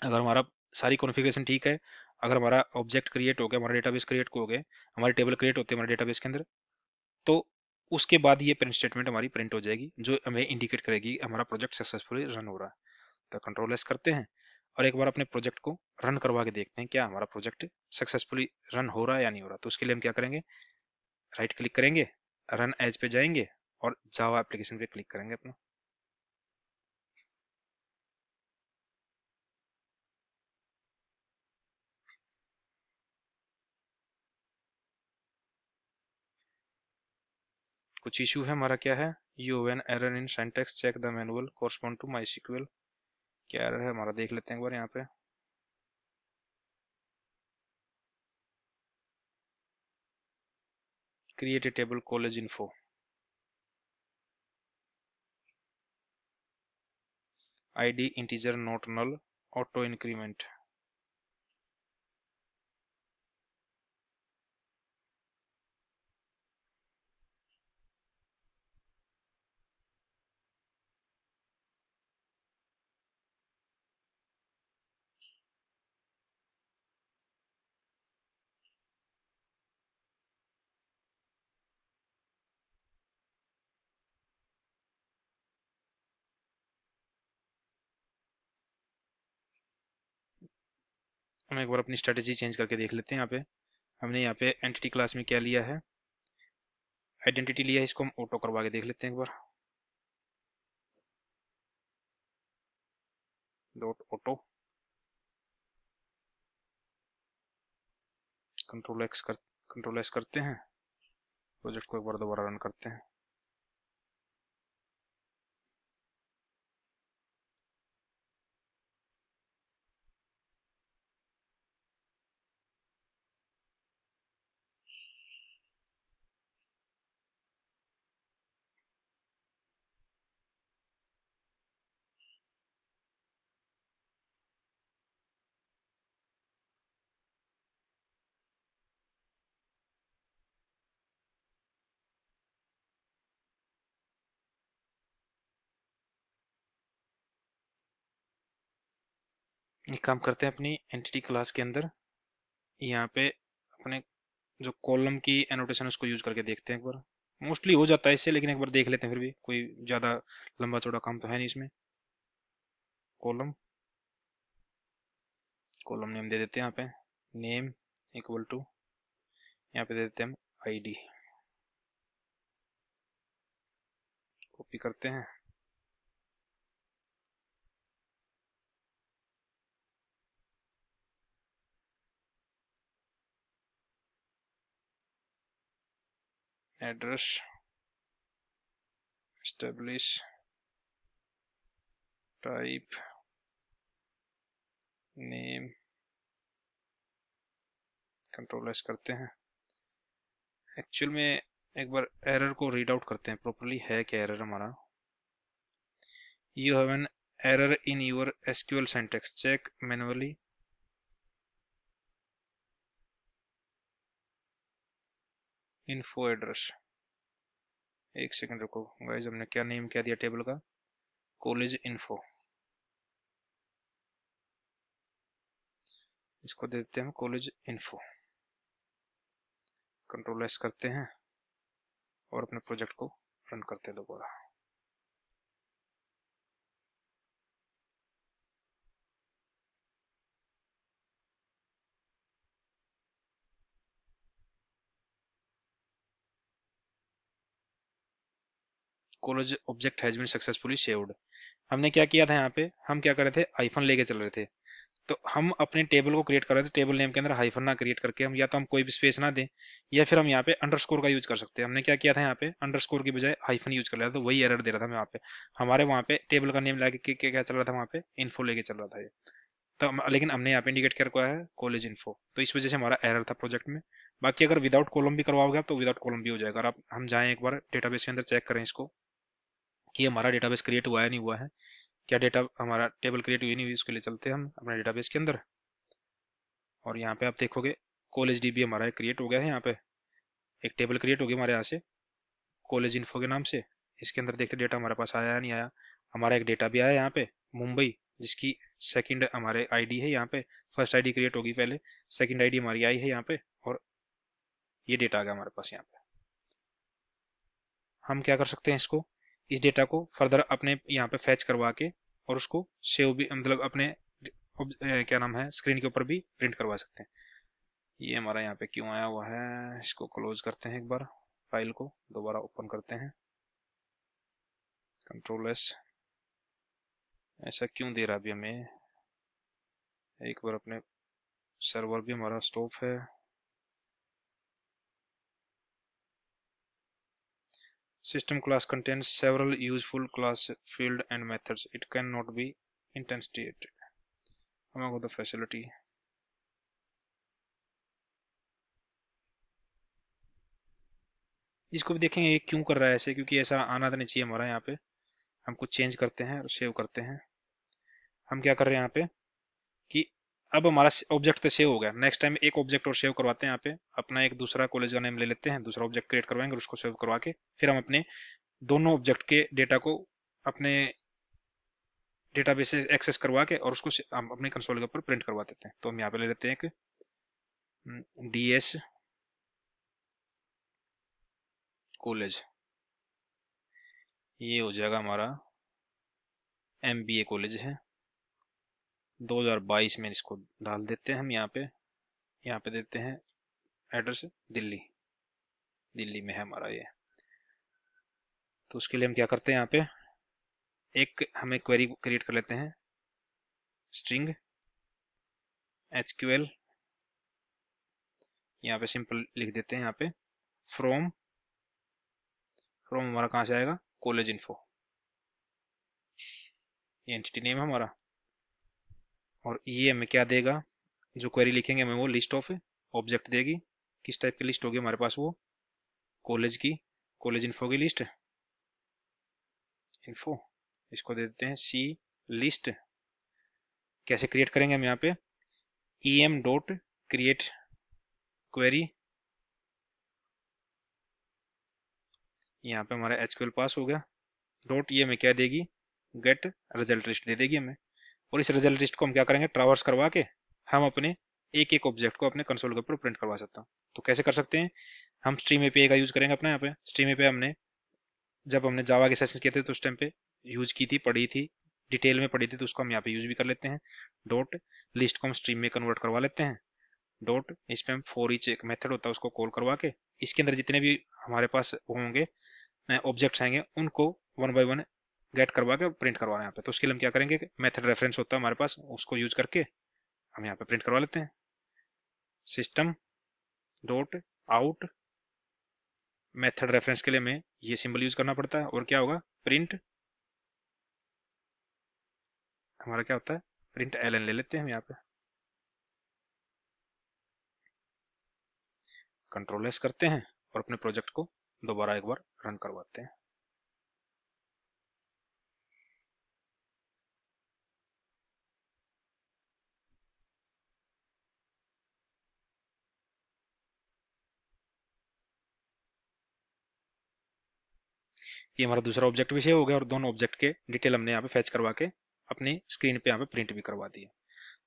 अगर हमारा सारी कॉन्फ़िगरेशन ठीक है, अगर हमारा ऑब्जेक्ट क्रिएट हो गया, हमारा डेटाबेस क्रिएट हो गए, हमारे टेबल क्रिएट होते हैं हमारे डेटाबेस के अंदर, तो उसके बाद ये प्रिंट स्टेटमेंट हमारी प्रिंट हो जाएगी जो हमें इंडिकेट करेगी हमारा प्रोजेक्ट सक्सेसफुली रन हो रहा है। तो कंट्रोल एस करते हैं और एक बार अपने प्रोजेक्ट को रन करवा के देखते हैं क्या हमारा प्रोजेक्ट सक्सेसफुली रन हो रहा है या नहीं हो रहा। तो उसके लिए हम क्या करेंगे, राइट क्लिक करेंगे, रन एज पे जाएंगे और जावा एप्लीकेशन पे क्लिक करेंगे अपना। कुछ इशू है हमारा, क्या है, you an error in syntax check the manual correspond to my SQL. क्या एरर है हमारा देख लेते हैं एक बार यहाँ पे। Create a table college info, id integer not null, auto increment। हम एक बार अपनी स्ट्रेटेजी चेंज करके देख लेते हैं। यहाँ पे हमने यहाँ पे एंटिटी क्लास में क्या लिया है, आइडेंटिटी लिया है, इसको हम ऑटो करवा के देख लेते हैं एक बार, डॉट ऑटो, कंट्रोल एक्स करते हैं, प्रोजेक्ट को एक बार दोबारा रन करते हैं। एक काम करते हैं, अपनी एंटिटी क्लास के अंदर यहाँ पे अपने जो कॉलम की एनोटेशन उसको यूज करके देखते हैं एक बार। मोस्टली हो जाता है इससे, लेकिन एक बार देख लेते हैं, फिर भी कोई ज्यादा लंबा चौड़ा काम तो है नहीं इसमें। कॉलम, कॉलम नेम दे देते हैं यहाँ पे, नेम इक्वल टू, यहाँ पे दे देते हैं हम आईडी, कॉपी करते हैं, address, establish, type, name, control S करते हैं। एक्चुअल में एक बार एरर को रीड आउट करते हैं प्रॉपरली, है क्या एरर हमारा। You have an error in your SQL syntax, check manually. Info address, एक सेकंड रुको गाइस, हमने क्या नेम क्या दिया टेबल का, कॉलेज इन्फो, इसको दे देते हैं हम कॉलेज इन्फो। कंट्रोल एस करते हैं और अपने प्रोजेक्ट को रन करते हैं दोबारा। College object has been successfully saved. हमने क्या किया था यहाँ पे, हम क्या कर रहे थे, आईफन लेके चल रहे थे, तो हम अपने टेबल को क्रिएट कर रहे थे, टेबल नेम के अंदर हाइफन ना क्रिएट करके हम या तो हम कोई भी स्पेस ना दें, या फिर हम यहाँ पे अंडरस्कोर का यूज कर सकते हैं। हमने क्या किया था, यहाँ पे अंडरस्कोर की बजाय हाइफन यूज कर लिया था, तो वही एरर दे रहा था वहाँ पे। हमारे वहाँ पे टेबल का नेम लाके क्या चल रहा था, वहाँ पे इन्फो लेके चल रहा था ये। तो लेकिन हमने यहाँ पे इंडिकेट कर रखा है कॉलेज इन्फो, तो इस वजह से हमारा एरर था प्रोजेक्ट में। बाकी अगर विदाउट कॉलम भी करवाओगे आप तो विदाउट कॉलम भी हो जाएगा। और आप हम जाएं एक बार डेटाबेस के अंदर चेक करें इसको कि हमारा डेटाबेस क्रिएट हुआ है नहीं हुआ है, क्या डेटा हमारा टेबल क्रिएट हुई नहीं हुई। उसके लिए चलते हैं हम अपने डेटाबेस के अंदर, और यहाँ पे आप देखोगे कॉलेज डीबी हमारा क्रिएट हो गया है। यहाँ पे एक टेबल क्रिएट हो गया हमारे यहाँ से कॉलेज इन्फो के नाम से। इसके अंदर देखते डेटा हमारे पास आया या नहीं आया। हमारा एक डेटा भी आया यहाँ पे मुंबई, जिसकी सेकंड हमारे आईडी है। यहाँ पे फर्स्ट आईडी क्रिएट होगी पहले, सेकंड आईडी हमारी आई है यहाँ पे, और ये डेटा आ गया हमारे पास यहाँ पे। हम क्या कर सकते हैं, इसको इस डेटा को फर्दर अपने यहाँ पे फैच करवा के और उसको सेव भी, मतलब अपने क्या नाम है स्क्रीन के ऊपर भी प्रिंट करवा सकते हैं। ये हमारा यहाँ पे क्यों आया हुआ है, इसको क्लोज करते हैं एक बार, फाइल को दोबारा ओपन करते हैं, कंट्रोल एस। ऐसा क्यों दे रहा अभी हमें, एक बार अपने सर्वर भी हमारा स्टॉप है। System class contains several useful class field and methods. It cannot be instantiated among the facility. इसको भी देखेंगे ये क्यों कर रहा है ऐसे, क्योंकि ऐसा आना तो नहीं चाहिए हमारा। यहाँ पे हम कुछ चेंज करते हैं और सेव करते हैं। हम क्या कर रहे हैं यहाँ पे कि अब हमारा ऑब्जेक्ट तो सेव हो गया, नेक्स्ट टाइम एक ऑब्जेक्ट और सेव करवाते हैं। यहाँ पे अपना एक दूसरा कॉलेज का नेम ले लेते हैं, दूसरा ऑब्जेक्ट क्रिएट करवाएंगे और उसको सेव करवा के फिर हम अपने दोनों ऑब्जेक्ट के डेटा को अपने डेटाबेस से एक्सेस करवा के और उसको हम अपने कंसोल के ऊपर प्रिंट करवा देते हैं। तो हम यहाँ पे ले लेते हैं एक DS कॉलेज, ये हो जाएगा हमारा MBA कॉलेज है 2022 में। इसको डाल देते हैं हम यहाँ पे देते हैं एड्रेस दिल्ली, दिल्ली में है हमारा ये। तो उसके लिए हम क्या करते हैं, यहाँ पे एक हमें क्वेरी क्रिएट कर लेते हैं, स्ट्रिंग SQL, यहाँ पे सिंपल लिख देते हैं यहाँ पे फ्रॉम हमारा कहाँ से आएगा, कॉलेज इन्फो, ये एंटिटी नेम है हमारा। और ये हमें क्या देगा, जो क्वेरी लिखेंगे हमें वो लिस्ट ऑफ ऑब्जेक्ट देगी। किस टाइप की लिस्ट होगी हमारे पास, वो कॉलेज की, कॉलेज इन्फो की लिस्ट इन्फो। इसको दे देते हैं सी लिस्ट। कैसे क्रिएट करेंगे हम यहाँ पे em डॉट क्रिएट क्वेरी, यहाँ पे हमारा SQL पास हो गया। डॉट ये हमें क्या देगी, गेट रिजल्ट लिस्ट दे देगी हमें। और इस रिजल्ट लिस्ट को हम क्या करेंगे, ट्रावर्स करवा के हम अपने एक एक ऑब्जेक्ट को अपने कंसोल के ऊपर प्रिंट करवा सकते हैं। तो कैसे कर सकते हैं, हम स्ट्रीम API का यूज करेंगे अपना। यहाँ पे स्ट्रीम API हमने जब हमने जावा के सेशन किए थे तो उस टाइम पे यूज की थी, पढ़ी थी, डिटेल में पढ़ी थी, तो उसको हम यहाँ पे यूज भी कर लेते हैं। डॉट लिस्ट को हम स्ट्रीम में कन्वर्ट करवा लेते हैं। डॉट इस पे हम फॉर ईच एक मेथड होता है उसको कॉल करवा के इसके अंदर जितने भी हमारे पास होंगे ऑब्जेक्ट्स आएंगे उनको वन बाय वन गेट करवा के प्रिंट करवाना है यहाँ पे। तो उसके लिए हम क्या करेंगे, मेथड रेफरेंस होता है हमारे पास, उसको यूज करके हम यहाँ पे प्रिंट करवा लेते हैं। System dot out, method reference के लिए हमें ये सिंबल यूज करना पड़ता है। और क्या होगा, प्रिंट, हमारा क्या होता है प्रिंट ln ले लेते हैं हम यहाँ पे, कंट्रोल एस करते हैं और अपने प्रोजेक्ट को दोबारा एक बार रन करवाते हैं। ये हमारा दूसरा ऑब्जेक्ट भी सेव हो गया और दोनों ऑब्जेक्ट के डिटेल हमने यहाँ पे फैच करवा के अपनी स्क्रीन पे यहाँ पे प्रिंट भी करवा दिया।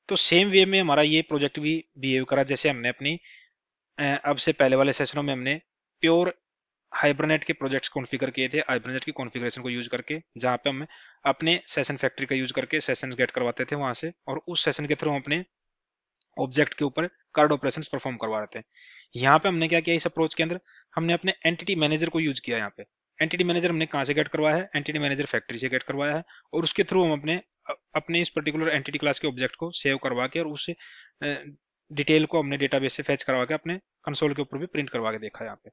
तो सेम वे में हमारा ये प्रोजेक्ट भी बिहेव करा जैसे हमने अपनी अब से पहले वाले सेशनों में हमने प्योर हाइबरनेट के प्रोजेक्ट्स कॉन्फ़िगर किए थे, हाइबरनेट की कॉन्फ़िगरेशन को यूज करके, जहाँ पे हम अपने सेशन फैक्ट्री का यूज करके सेशन गेट करवाते थे वहां से, और उस सेशन के थ्रू हम अपने ऑब्जेक्ट के ऊपर कार्ड ऑपरेशंस परफॉर्म करवा रहे थे। यहाँ पे हमने क्या किया, इस अप्रोच के अंदर हमने अपने एंटिटी मैनेजर को यूज किया। यहाँ पे एंटिटी मैनेजर हमने कहाँ से गेट करवाया है, एंटिटी मैनेजर फैक्ट्री से गेट करवाया है, और उसके थ्रू हम अपने अपने इस पर्टिकुलर एंटिटी क्लास के ऑब्जेक्ट को सेव करवा के और उस डिटेल को हमने डेटाबेस से फेच करवा के अपने कंसोल के ऊपर भी प्रिंट करवा के देखा। यहाँ पे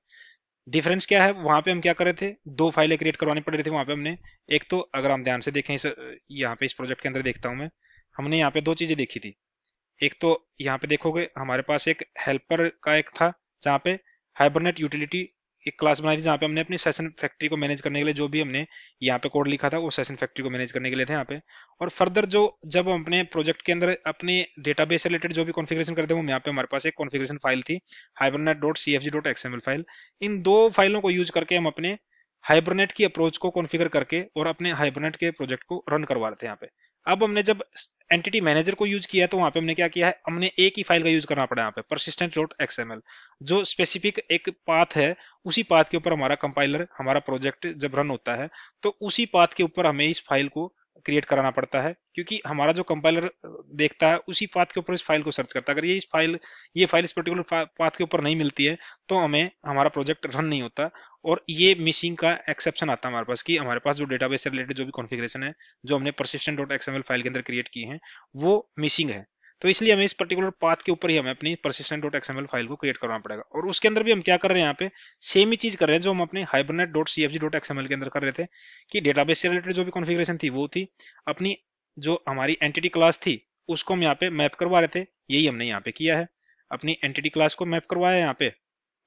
डिफरेंस क्या है, वहां पे हम क्या कर रहे थे, दो फाइलें क्रिएट करवानी पड़ रही थी। वहां पे हमने एक तो, अगर हम ध्यान से देखें इस यहाँ पे इस प्रोजेक्ट के अंदर देखता हूं मैं, हमने यहाँ पे दो चीजें देखी थी। एक तो यहाँ पे देखोगे हमारे पास एक हेल्पर का एक था, जहाँ पे हाइबरनेट यूटिलिटी एक क्लास बनाई थी, जहाँ पे हमने अपनी सेशन फैक्ट्री को मैनेज करने के लिए जो भी हमने यहाँ पे कोड लिखा था वो सेशन फैक्ट्री को मैनेज करने के लिए थे यहाँ पे। और फर्दर जो जब हम अपने प्रोजेक्ट के अंदर अपने डेटाबेस से रिलेटेड जो भी कॉन्फ़िगरेशन करते हैं वो यहाँ पे हमारे पास एक कॉन्फ़िगरेशन फाइल थी, hibernet.cfg.xml फाइल। इन दो फाइलों को यूज करके हम अपने हाइबरनेट की अप्रोच को कॉन्फ़िगर करके और अपने हाइबरनेट के प्रोजेक्ट को रन करवा रहे थे यहाँ पे। अब हमने जब एंटिटी मैनेजर को यूज किया तो वहां पे हमने क्या किया है, हमने एक ही फाइल का यूज करना पड़ा यहाँ पे, persistent.xml, जो स्पेसिफिक एक पाथ है। उसी पाथ के ऊपर हमारा कंपाइलर, हमारा प्रोजेक्ट जब रन होता है तो उसी पाथ के ऊपर हमें इस फाइल को क्रिएट कराना पड़ता है, क्योंकि हमारा जो कंपाइलर देखता है उसी पाथ के ऊपर इस फाइल को सर्च करता है। अगर ये फाइल इस पर्टिकुलर पाथ के ऊपर नहीं मिलती है तो हमें हमारा प्रोजेक्ट रन नहीं होता। और ये मिसिंग का एक्सेप्शन आता है हमारे पास, कि हमारे पास जो डेटाबेस से रिलेटेड जो भी कॉन्फ़िगरेशन है जो हमने persistent.xml फाइल के अंदर क्रिएट की है वो मिसिंग है। तो इसलिए हमें इस पर्टिकुलर पाथ के ऊपर ही हमें अपनी persistent.xml फाइल को क्रिएट करना पड़ेगा। और उसके अंदर भी हम क्या कर रहे हैं, यहाँ पे सेम ही चीज कर रहे हैं जो हम अपने hibernet.cfg.xml के अंदर कर रहे थे, कि डेटाबेस से रिलेटेड जो भी कॉन्फ़िगरेशन थी वो थी, अपनी जो हमारी एंटिटी क्लास थी उसको हम यहाँ पे मैप करवा रहे थे। यही हमने यहाँ पे किया है, अपनी एंटिटी क्लास को मैप करवाया यहाँ पे,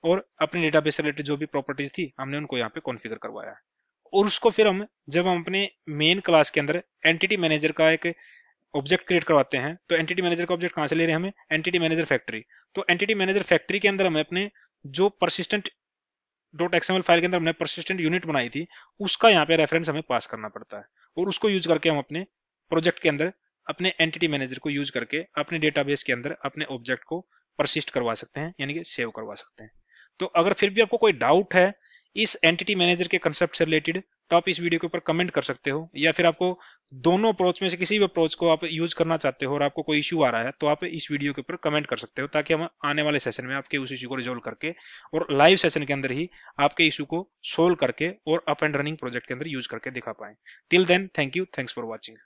और अपने डेटाबेस से रिलेटेड जो भी प्रॉपर्टीज थी हमने उनको यहाँ पे कॉन्फ़िगर करवाया है। और उसको फिर हम जब हम अपने मेन क्लास के अंदर एंटिटी मैनेजर का एक ऑब्जेक्ट क्रिएट करवाते हैं, तो एंटिटी मैनेजर का ऑब्जेक्ट कहाँ से ले रहे हैं, हमें एंटिटी मैनेजर फैक्ट्री। तो एंटिटी मैनेजर फैक्ट्री के अंदर हमें अपने जो persistent डॉट एक्सएमएल फाइल के अंदर हमने persistent यूनिट बनाई थी उसका यहाँ पे रेफरेंस हमें पास करना पड़ता है, और उसको यूज करके हम अपने प्रोजेक्ट के अंदर अपने एंटिटी मैनेजर को यूज करके अपने डेटाबेस के अंदर अपने ऑब्जेक्ट को परसिस्ट करवा सकते हैं, यानी कि सेव करवा सकते हैं। तो अगर फिर भी आपको कोई डाउट है इस एंटिटी मैनेजर के कंसेप्ट से रिलेटेड तो आप इस वीडियो के ऊपर कमेंट कर सकते हो, या फिर आपको दोनों अप्रोच में से किसी भी अप्रोच को आप यूज करना चाहते हो और आपको कोई इश्यू आ रहा है तो आप इस वीडियो के ऊपर कमेंट कर सकते हो, ताकि हम आने वाले सेशन में आपके उस इश्यू को रिजोल्व करके और लाइव सेशन के अंदर ही आपके इश्यू को सोल्व करके और अप एंड रनिंग प्रोजेक्ट के अंदर यूज करके दिखा पाए। Till then, thank you, thanks for watching.